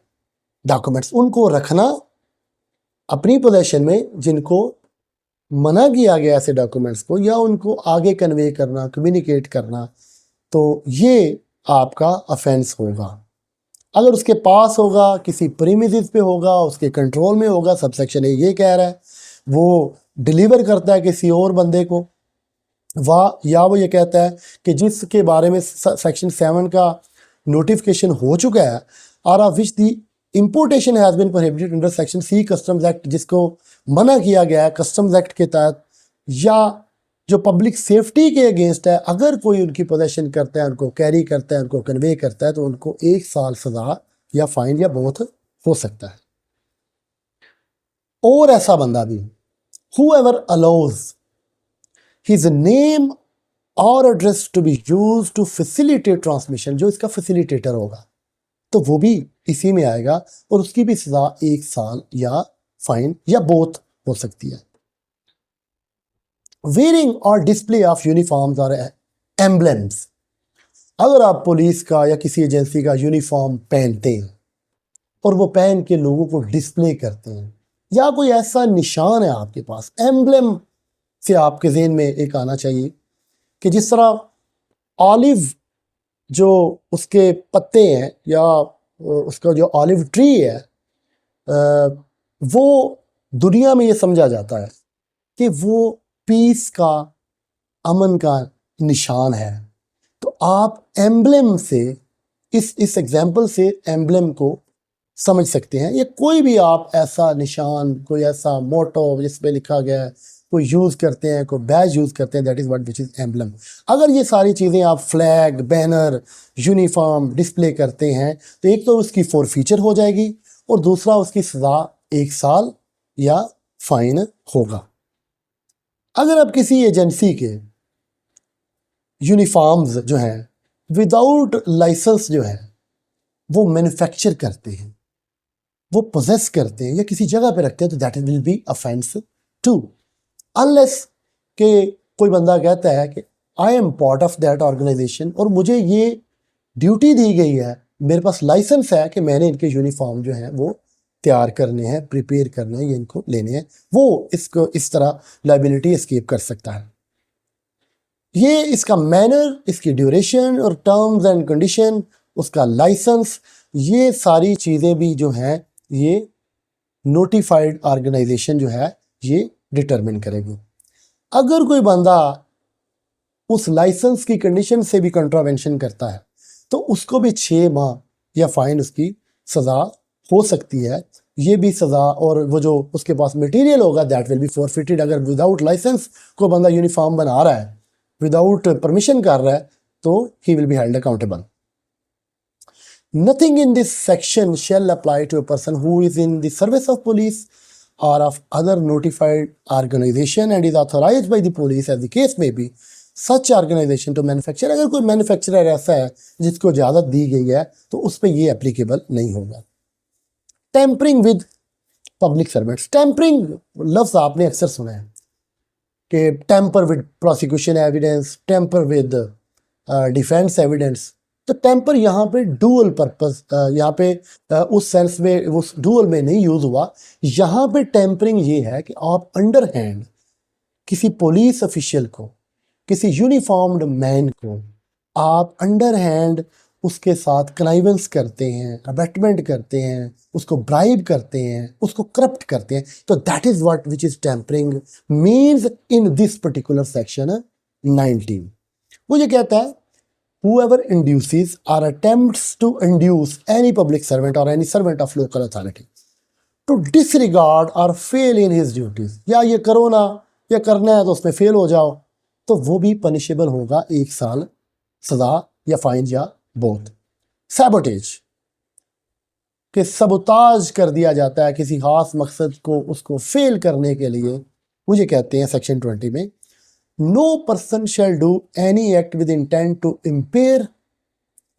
डॉक्यूमेंट्स, उनको रखना अपनी पोजेशन में जिनको मना किया गया ऐसे डॉक्यूमेंट्स को, या उनको आगे कन्वे करना, कम्युनिकेट करना, तो ये आपका अफेंस होगा। अगर उसके पास होगा, किसी प्रीमिसेस पे होगा, उसके कंट्रोल में होगा, सबसेक्शन ये कह रहा है, वो डिलीवर करता है किसी और बंदे को, या वो ये कहता है कि जिसके बारे में सेक्शन 7 का नोटिफिकेशन हो चुका है, or of which the importation has been prohibited under section C customs act, जिसको मना किया गया है कस्टम्स एक्ट के तहत, या जो पब्लिक सेफ्टी के अगेंस्ट है, अगर कोई उनकी पोजेशन करता है, उनको कैरी करता है, उनको कन्वे करता है, तो उनको 1 साल सजा या फाइन या बोथ हो सकता है। और ऐसा बंदा भी, whoever allows his name or address to be used to facilitate transmission, जो इसका फैसिलिटेटर होगा, तो वो भी इसी में आएगा, और उसकी भी सजा 1 साल या फाइन या बोथ हो सकती है। वेयरिंग और डिस्प्ले ऑफ यूनिफॉर्म्स और एम्बलेम्स, अगर आप पुलिस का या किसी एजेंसी का यूनिफॉर्म पहनते हैं और वो पहन के लोगों को डिस्प्ले करते हैं, या कोई ऐसा निशान है आपके पास, एम्बलेम से आपके ज़हन में एक आना चाहिए कि जिस तरह ऑलिव जो उसके पत्ते हैं या उसका जो ऑलिव ट्री है, वो दुनिया में ये समझा जाता है कि वो पीस का, अमन का निशान है। तो आप एम्बलम से, इस एग्जाम्पल से एम्बलम को समझ सकते हैं। ये कोई भी आप ऐसा निशान, कोई ऐसा मोटो जिस पे लिखा गया है, कोई यूज़ करते हैं, कोई बैज यूज़ करते हैं, that is what which is emblem. अगर ये सारी चीज़ें आप फ्लैग, बैनर, यूनिफॉर्म डिस्प्ले करते हैं तो एक तो उसकी फॉरफीचर हो जाएगी और दूसरा उसकी सज़ा 1 साल या फाइन होगा। अगर आप किसी एजेंसी के यूनिफॉर्म्स जो हैं विदाउट लाइसेंस जो है वो मैन्युफैक्चर करते हैं, वो पोजेस करते हैं या किसी जगह पे रखते हैं, तो that will be offence to, unless के कोई बंदा कहता है कि I am part of that organization और मुझे ये ड्यूटी दी गई है, मेरे पास लाइसेंस है कि मैंने इनके यूनिफॉर्म जो हैं वो तैयार करने हैं, प्रिपेयर करने हैं या इनको लेने हैं, वो इसको इस तरह लाइबिलिटी एस्केप कर सकता है। ये इसका मैनर, इसकी ड्यूरेशन और टर्म्स एंड कंडीशन, उसका लाइसेंस, ये सारी चीज़ें भी जो हैं ये नोटिफाइड ऑर्गेनाइजेशन जो है ये डिटरमिन करेगी। अगर कोई बंदा उस लाइसेंस की कंडीशन से भी कंट्रावेंशन करता है तो उसको भी 6 माह या फाइन उसकी सज़ा हो सकती है। ये भी सज़ा, और वो जो उसके पास मटेरियल होगा दैट विल बी फॉरफिटेड। अगर विदाउट लाइसेंस कोई बंदा यूनिफॉर्म बना रहा है, विदाउट परमिशन कर रहा है, तो he will be held accountable. Nothing in this section shall apply to a person who is in the service of police or of other notified organization and is authorized by the police as the case may be such organization to manufacture। अगर कोई manufacturer ऐसा है जिसको इजाज़त दी गई है तो उस पर ये एप्लीकेबल नहीं होगा। Tampering with public servants. Tampering लफ्ज़ आपने अक्सर सुना है कि tamper with prosecution evidence, tamper with defence evidence. तो टेम्पर यहाँ पे डुअल पर्पस, यहाँ पे उस सेंस में, उस डुअल में नहीं यूज़ हुआ। यहाँ पे टेम्परिंग ये है कि आप अंडर हैंड किसी पुलिस ऑफिशियल को, किसी यूनिफॉर्म्ड मैन को आप अंडर हैंड उसके साथ कनाइवेंस करते हैं, अबेटमेंट करते हैं, उसको ब्राइब करते हैं, उसको करप्ट करते हैं, तो that is what which is tampering means in this particular section 19। वो ये कहता है whoever induces or attempts to induce any public servant or any servant of local authority to disregard or fail in his duties, या ये करो ना, या करना है तो उसमें फेल हो जाओ, तो वो भी पनिशेबल होगा 1 साल सजा या फाइन या बोथ। सैबोटेज के सबोताज कर दिया जाता है किसी खास मकसद को, उसको फेल करने के लिए, मुझे कहते हैं सेक्शन 20 में no person shall do any act with intent to impair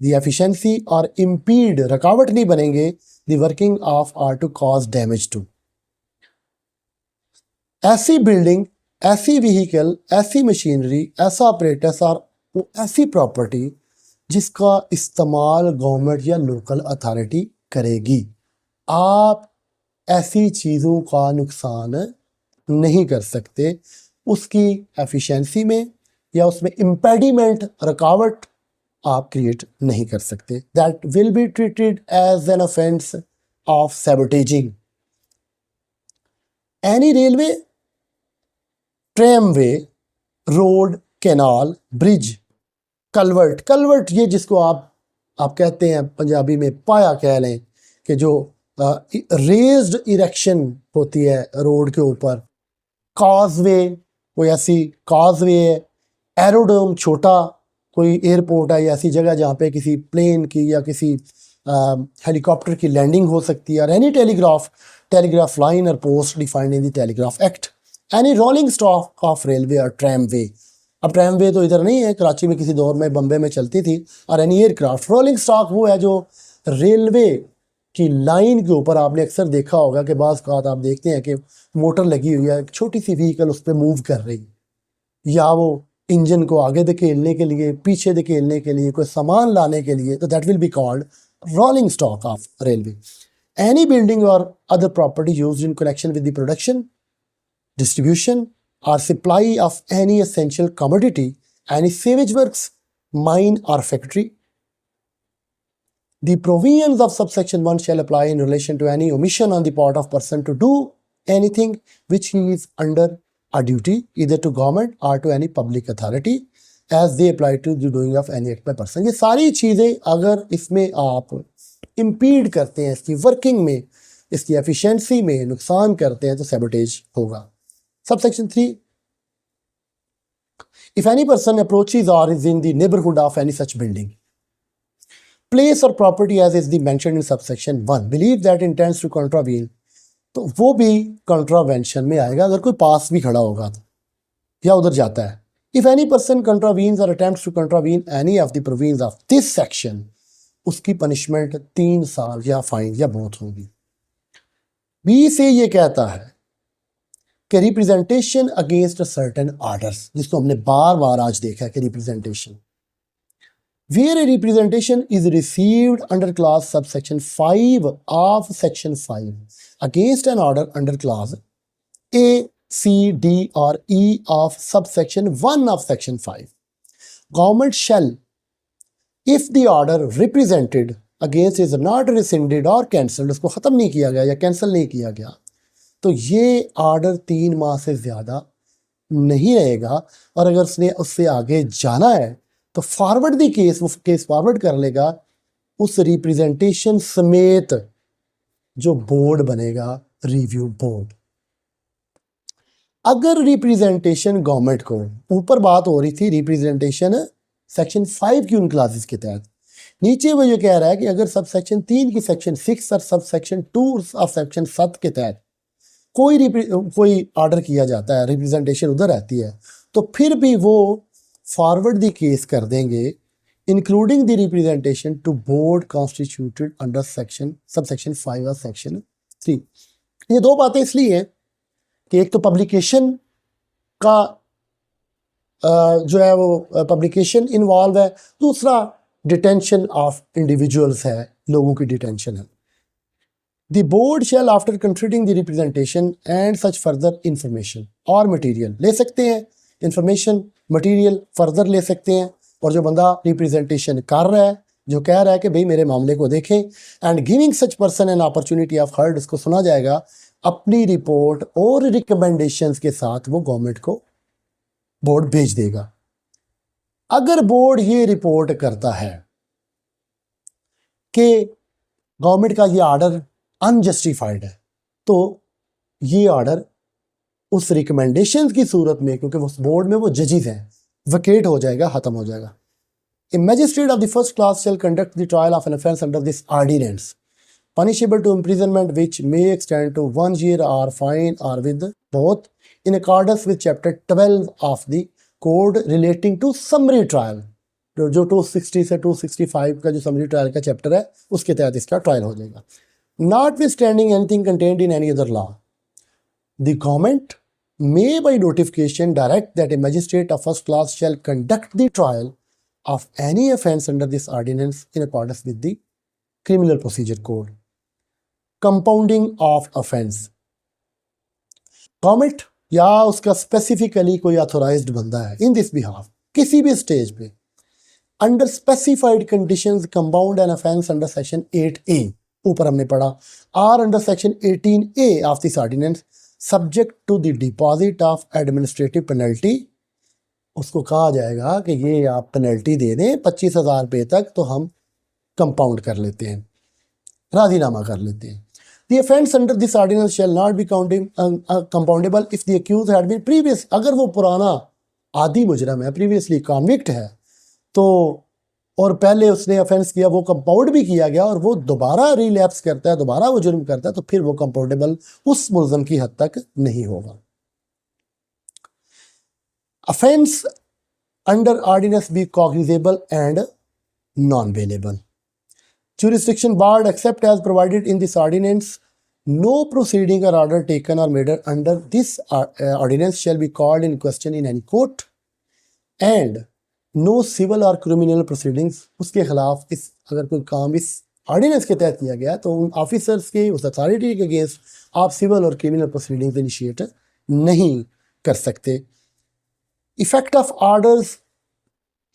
the efficiency or impede, रुकावट नहीं बनेंगे, the working of or to cause damage to। ऐसी बिल्डिंग, ऐसी व्हीकल, ऐसी मशीनरी, ऐसा ऑपरेटस और ऐसी प्रॉपर्टी जिसका इस्तेमाल गवर्नमेंट या लोकल अथॉरिटी करेगी, आप ऐसी चीज़ों का नुकसान नहीं कर सकते, उसकी एफिशिएंसी में या उसमें इम्पेडिमेंट, रुकावट आप क्रिएट नहीं कर सकते। That will be treated as an offence of sabotaging. Any railway, tramway, road, canal, bridge, culvert. Culvert ये जिसको आप कहते हैं पंजाबी में पाया कह लें, कि जो रेज्ड इरेक्शन होती है रोड के ऊपर। काजवे, कोई ऐसी काजवे है। एरोड्रोम, छोटा कोई एयरपोर्ट है या ऐसी जगह जहाँ पे किसी प्लेन की या किसी हेलीकॉप्टर की लैंडिंग हो सकती है। और एनी टेलीग्राफ लाइन और post defined in the telegraph act. Any rolling stock of railway और ट्रैमवे। अब ट्रैमवे तो इधर नहीं है, कराची में किसी दौर में, बम्बे में चलती थी। और एनी एयरक्राफ्ट। रोलिंग स्टॉक वो है जो रेलवे की लाइन के ऊपर, आपने अक्सर देखा होगा कि बाज़ औक़ात आप देखते हैं कि मोटर लगी हुई है, एक छोटी सी व्हीकल उस पर मूव कर रही, या वो इंजन को आगे धकेलने के लिए, पीछे धकेलने के लिए, कोई सामान लाने के लिए, तो that will be called rolling stock of railway. Any building और other property used in connection with the production, distribution और supply of any essential commodity, any sewage works, mine और factory. The provisions of subsection 1 shall apply in relation to any omission on the part of person to do anything which he is under a duty either to government or to any public authority as they apply to the doing of any act by person। ये सारी चीज़ें अगर इसमें आप impede करते हैं, इसकी working में, इसकी एफिशिएंसी में नुकसान करते हैं तो सैबोटेज होगा। Subsection 3, if any person approaches or is in the neighborhood of any such building, place or property as is the mentioned in subsection 1, believe that intends to contravene, तो वो भी contravention में आएगा अगर कोई पास भी खड़ा होगा तो, या उधर जाता है। If any person contravenes or attempts to contravene any of the provisions of this section, उसकी पनिशमेंट 3 साल या फाइन या मौत होगी। बी से ये कहता है कि रिप्रेजेंटेशन अगेंस्ट सर्टेन ऑर्डर्स, जिसको हमने बार बार आज देखा है कि representation, where a representation is received under clause subsection 5 of section 5 against an order under clause A, C, D or E of subsection 1 of section 5, government shall, if the order represented against is not rescinded or cancelled, उसको ख़त्म नहीं किया गया या cancel नहीं किया गया, तो ये ऑर्डर 3 माह से ज़्यादा नहीं रहेगा। और अगर उसने उससे आगे जाना है तो फॉरवर्ड दी केस, वो केस फॉरवर्ड कर लेगा उस रिप्रेजेंटेशन समेत जो बोर्ड बनेगा, रिव्यू बोर्ड। अगर रिप्रेजेंटेशन गवर्नमेंट को, ऊपर बात हो रही थी रिप्रेजेंटेशन सेक्शन 5 की उन क्लासेस के तहत, नीचे वो ये कह रहा है कि अगर सब सेक्शन 3 की सेक्शन 6 और सब सेक्शन 2 ऑफ सेक्शन 7 के तहत कोई ऑर्डर किया जाता है, रिप्रेजेंटेशन उधर रहती है, तो फिर भी वो फॉरवर्ड दी केस कर देंगे including the representation to board constituted under सब सेक्शन 5 और सेक्शन 3। ये दो बातें इसलिए हैं कि एक तो पब्लिकेशन का जो है वो पब्लिकेशन इन्वॉल्व है, दूसरा डिटेंशन ऑफ इंडिविजुअल्स है, लोगों की डिटेंशन है। The board shall after considering the representation and such further information और मटीरियल ले सकते हैं, इंफॉर्मेशन मटीरियल फर्दर ले सकते हैं, और जो बंदा रिप्रेजेंटेशन कर रहा है, जो कह रहा है कि भाई मेरे मामले को देखें, and giving such person an opportunity of heard, उसको सुना जाएगा, अपनी रिपोर्ट और रिकमेंडेशंस के साथ वो गवर्नमेंट को बोर्ड भेज देगा। अगर बोर्ड ये रिपोर्ट करता है कि गवर्नमेंट का ये ऑर्डर अनजस्टिफाइड है, तो ये ऑर्डर उस रिकमेंडेशंस की सूरत में, क्योंकि उस बोर्ड में वो जजेस हैं, वकेट हो जाएगा, ख़त्म हो जाएगा। A magistrate of the first class shall conduct the trial of an offence under this ordinance punishable to imprisonment which may extend to 1 year or fine or with both in accordance with chapter 12 of the code relating to summary trial, जो 260 से 265 का जो summary trial का chapter है उसके तहत इसका trial हो जाएगा। Notwithstanding anything contained in any other law, the government may by notification direct that a magistrate of first class shall conduct the trial of any offence under this ordinance in accordance with the criminal procedure code। Compounding of offence, government या उसका specifically कोई authorised बंदा है इन this behalf किसी भी stage पे under specified conditions compound an offence under section 8A, ऊपर हमने पढ़ा, or under section 18A of this ordinance subject to the deposit of administrative penalty, उसको कहा जाएगा कि ये आप पेनल्टी दे दें 25,000 रुपये तक, तो हम कंपाउंड कर लेते हैं, राजीनामा कर लेते हैं। The offence under this ordinance shall not be compoundable if the accused had been previous, अगर वो पुराना आदि मुजरम है, प्रीवियसली कॉन्विक्ट है, तो और पहले उसने ऑफेंस किया, वो कंपाउंड भी किया गया और वो दोबारा रिलैप्स करता है, दोबारा वो जुर्म करता है, तो फिर वो कंपाउंडेबल उस मुल्ज़म की हद तक नहीं होगा। Offence under ordinance be cognizable and non bailable. Jurisdiction barred except as provided in this ordinance. No proceeding or order taken or made under this ordinance shall be called in question in any court, and no civil or criminal proceedings, उसके खिलाफ इस अगर कोई काम इस ordinance के तहत किया गया तो उन ऑफिसर्स के, उस अथॉरिटी के अगेंस्ट आप सिविल और क्रिमिनल प्रोसीडिंग्स इनिशिएट नहीं कर सकते। Effect of orders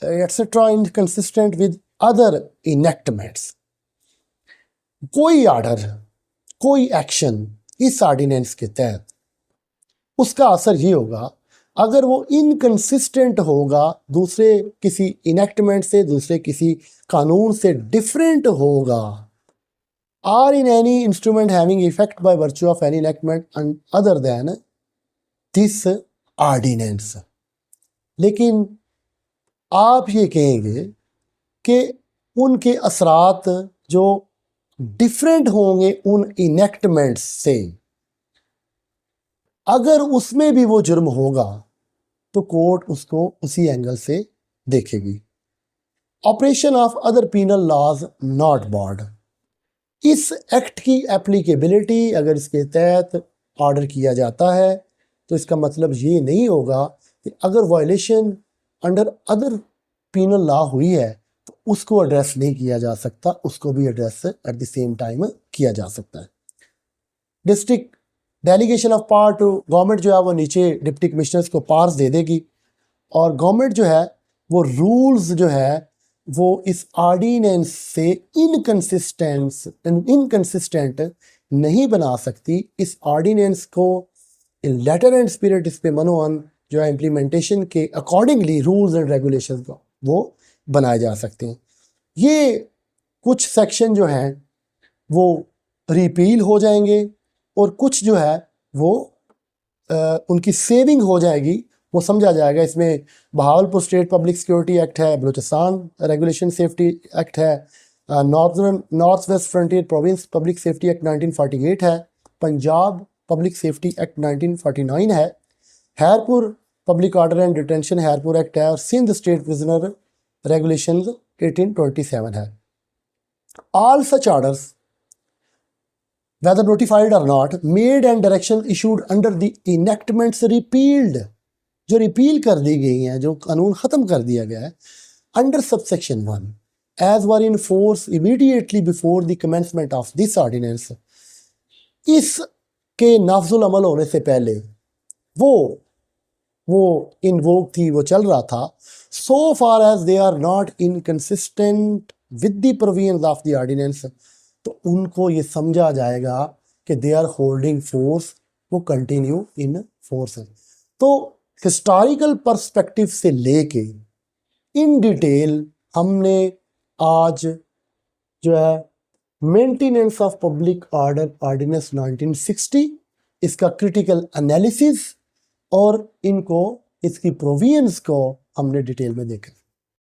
etcetera inconsistent with other enactments, कोई ऑर्डर, कोई एक्शन इस ऑर्डिनेंस के तहत उसका असर ये होगा, अगर वो इनकंसिस्टेंट होगा, दूसरे किसी इनेक्टमेंट से, दूसरे किसी कानून से डिफरेंट होगा, or in any instrument having effect by virtue of any enactment other than this ordinance. लेकिन आप ये कहेंगे कि उनके असरात जो डिफरेंट होंगे उन इनेक्टमेंट्स से, अगर उसमें भी वो जुर्म होगा तो कोर्ट उसको उसी एंगल से देखेगी। Operation of other penal laws not barred. इस एक्ट की एप्लीकेबिलिटी, अगर इसके तहत ऑर्डर किया जाता है तो इसका मतलब ये नहीं होगा कि अगर violation under other penal law हुई है तो उसको एड्रेस नहीं किया जा सकता, उसको भी address at the same time किया जा सकता है। District delegation of power to government जो है वो नीचे डिप्टी कमिश्नर्स को पावर्स दे देगी, और गवर्नमेंट जो है वो रूल्स जो है वो इस ऑर्डिनेंस से इनकंसिस्टेंट नहीं बना सकती। इस ऑर्डिनेंस को इन लेटर एंड स्पिरिट इस पे मनोअन जो है इम्प्लीमेंटेशन के अकॉर्डिंगली रूल्स एंड रेगुलेशंस को वो बनाए जा सकते हैं। ये कुछ सेक्शन जो हैं वो रिपील हो जाएंगे और कुछ जो है वो उनकी सेविंग हो जाएगी, वो समझा जाएगा। इसमें Bahawalpur state public security act है, बलूचिस्तान रेगुलेशन सेफ्टी एक्ट है, north west frontier province public safety act 1948 है, पंजाब पब्लिक सेफ्टी एक्ट 1949 है, Khairpur public order and detention Khairpur act है, और सिंध स्टेट प्रिजनर रेगुलेशन 1827 है। All such orders whether notified or not made and direction issued under the enactments repealed, जो repeal कर दी गई हैं, जो कानून ख़त्म कर दिया गया है, under subsection 1 as were in force immediately before the commencement of this ordinance, इसके नाफजुल अमल होने से पहले वो इन्वोक थी, वो चल रहा था, so far as they are not inconsistent with the provisions of the ordinance, तो उनको ये समझा जाएगा कि दे आर होल्डिंग फोर्स, वो कंटिन्यू इन फोर्स है। तो हिस्टोरिकल पर्सपेक्टिव से लेके इन डिटेल हमने आज जो है maintenance of public order ordinance 1960, इसका क्रिटिकल एनालिसिस और इसकी प्रोविजंस को हमने डिटेल में देखा।